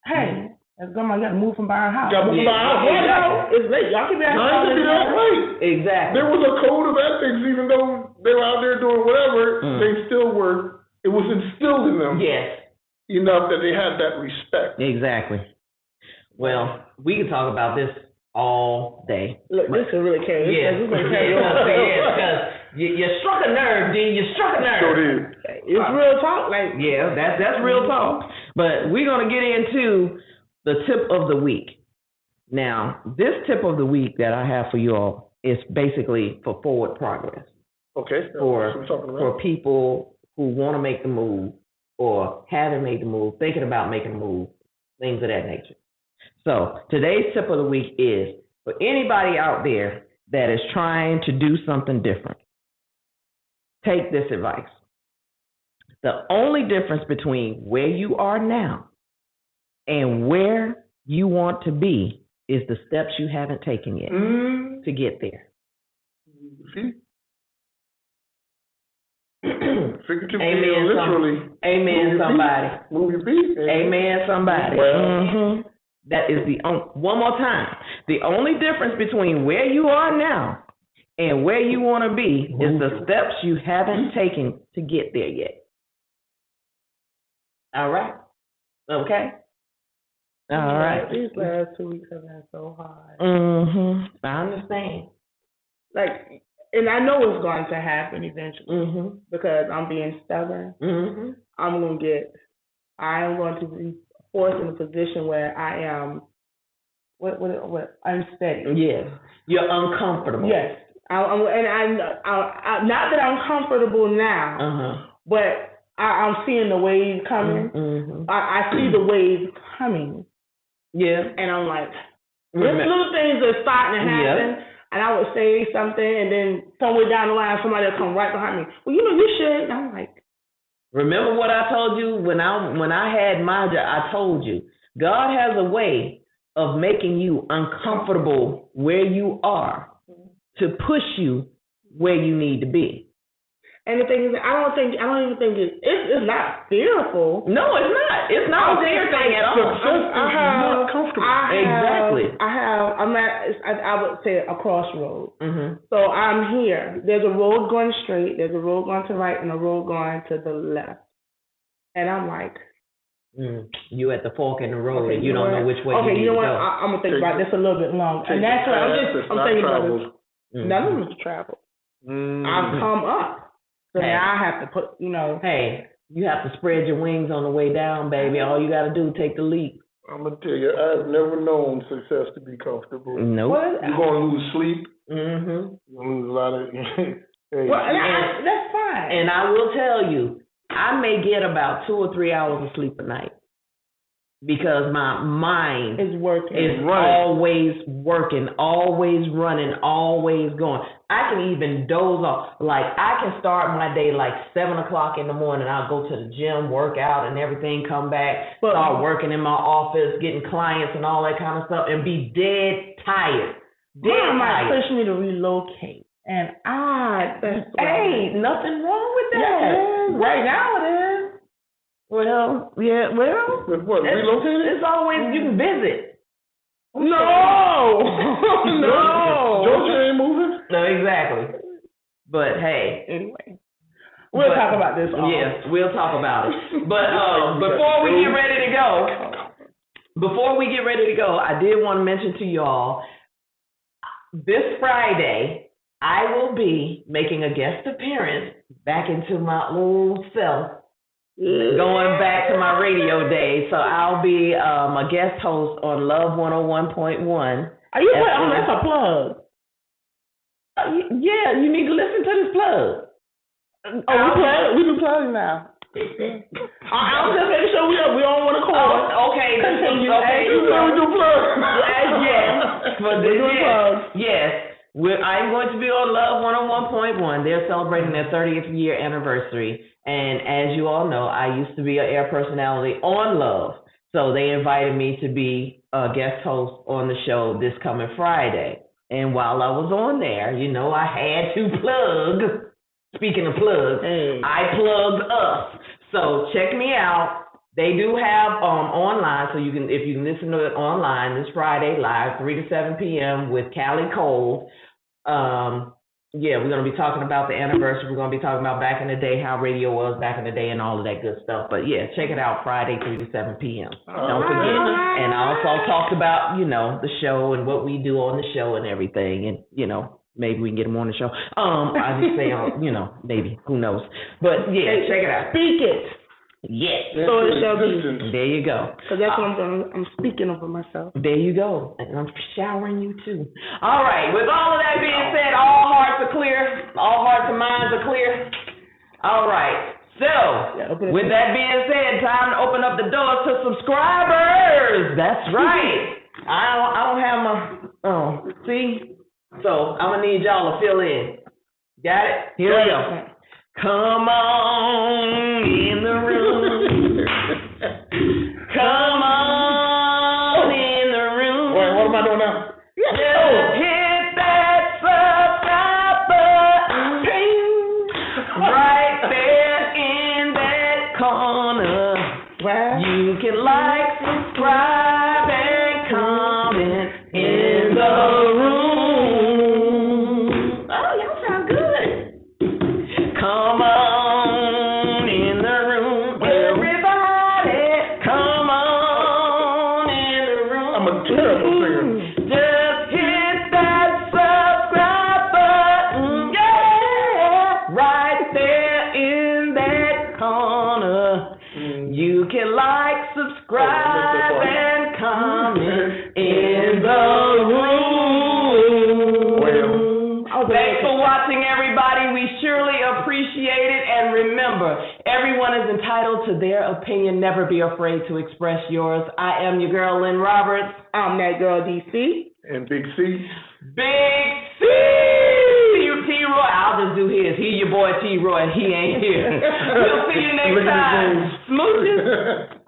hey, that's grandma got to move from by her house. Got to move from by her house. Exactly. It's late. Y'all can be late. Exactly. There was a code of ethics, even though they were out there doing whatever, they still were. It was instilled in them. Yes. Enough that they had that respect. Exactly. Well, we can talk about this all day. Look, this is really carry. Yeah. Because you struck a nerve, D. You struck a nerve. Sure did. It's real talk. Like, yeah, that's real talk. But we're going to get into the tip of the week. Now, this tip of the week that I have for you all is basically for forward progress. Okay. For people who want to make the move or haven't made the move, thinking about making the move, things of that nature. So today's tip of the week is for anybody out there that is trying to do something different. Take this advice. The only difference between where you are now and where you want to be is the steps you haven't taken yet to get there. See? Amen. Literally. Amen. Somebody. Move your feet. Amen. Somebody. Well. That is one more time. The only difference between where you are now and where you want to be is the steps you haven't taken to get there yet. All right. Okay. All right. These last 2 weeks have been so hard. I understand. Like, and I know it's going to happen eventually because I'm being stubborn. I am going to be forced in a position where I am unsteady. Yes. You're uncomfortable. Yes. I'm not that I'm comfortable now, but I'm seeing the waves coming. I see the waves coming. Yeah. And I'm like, there's little things that are starting to happen. Yeah. And I would say something, and then somewhere down the line, somebody will come right behind me. Well, you should. And I'm like, remember what I told you when I had my job? I told you God has a way of making you uncomfortable where you are to push you where you need to be. And the thing is, I don't even think it's not fearful. No, it's not. It's not a fear thing at all. Not comfortable. I would say a crossroad. So I'm here. There's a road going straight. There's a road going to the right and a road going to the left. And I'm like, you at the fork in the road and you don't know which way you need to go. I'm gonna think about this a little bit longer. And that's what I'm thinking about this. None of them travel. I've come up. So now I have to put, Hey, you have to spread your wings on the way down, baby. All you got to do is take the leap. I'm going to tell you, I've never known success to be comfortable. Nope. You're going to lose sleep. You're going to lose a lot of... that's fine. And I will tell you, I may get about 2 or 3 hours of sleep a night. Because my mind is working. Always working, always running, always going. I can even doze off. Like, I can start my day like 7 o'clock in the morning. I'll go to the gym, work out and everything, come back, start working in my office, getting clients and all that kind of stuff, and be dead tired. Mom might push me to relocate. And nothing wrong with that. Yeah, right now it is. Well, yeah, With what, relocated? It's always, you can visit. No! Georgia ain't moving? No, exactly. But hey. Anyway. We'll talk about this. Yeah, we'll talk about it. But before we get ready to go, I did want to mention to y'all, this Friday, I will be making a guest appearance back into my old self, going back to my radio days. So I'll be a guest host on Love 101.1. Are you putting that's a plug? Yeah, you need to listen to this plug. We do plugs now. I'm just making sure we don't want to call. Okay. We do plugs. Yes. I'm going to be on Love 101.1. They're celebrating their 30th year anniversary. And as you all know, I used to be an air personality on Love. So they invited me to be a guest host on the show this coming Friday. And while I was on there, I had to plug. Speaking of plugs, I plugged us. So check me out. They do have online, so if you can listen to it online this Friday live, 3 to 7 p.m. with Callie Cole. We're going to be talking about the anniversary. We're going to be talking about back in the day, how radio was back in the day and all of that good stuff. But yeah, check it out Friday, 3 to 7 p.m. Don't forget. And I also talked about, the show and what we do on the show and everything. And, maybe we can get them on the show. I just say, maybe, who knows. But yeah, check it out. Speak it. Yes. So it shall be. There you go. Because that's what I'm speaking over myself. There you go. And I'm showering you too. All right. With all of that being said, all hearts are clear. All hearts and minds are clear. All right. So, with that being said, time to open up the doors to subscribers. That's right. I don't have my, see? So, I'm going to need y'all to fill in. Got it? Here we go. Come on in the room. Come on in the room. Wait, what am I doing now? Just hit that subscribe button. Right there in that corner. You can like, subscribe, and comment in the room. Subscribe and comment in the room. Thanks for watching, everybody. We surely appreciate it. And remember, everyone is entitled to their opinion. Never be afraid to express yours. I am your girl, Lynn Roberts. I'm that girl, DC. And Big C. Big C! T-Roy. I'll just do his. He your boy T-Roy. He ain't here. We'll see you next time. Smooches.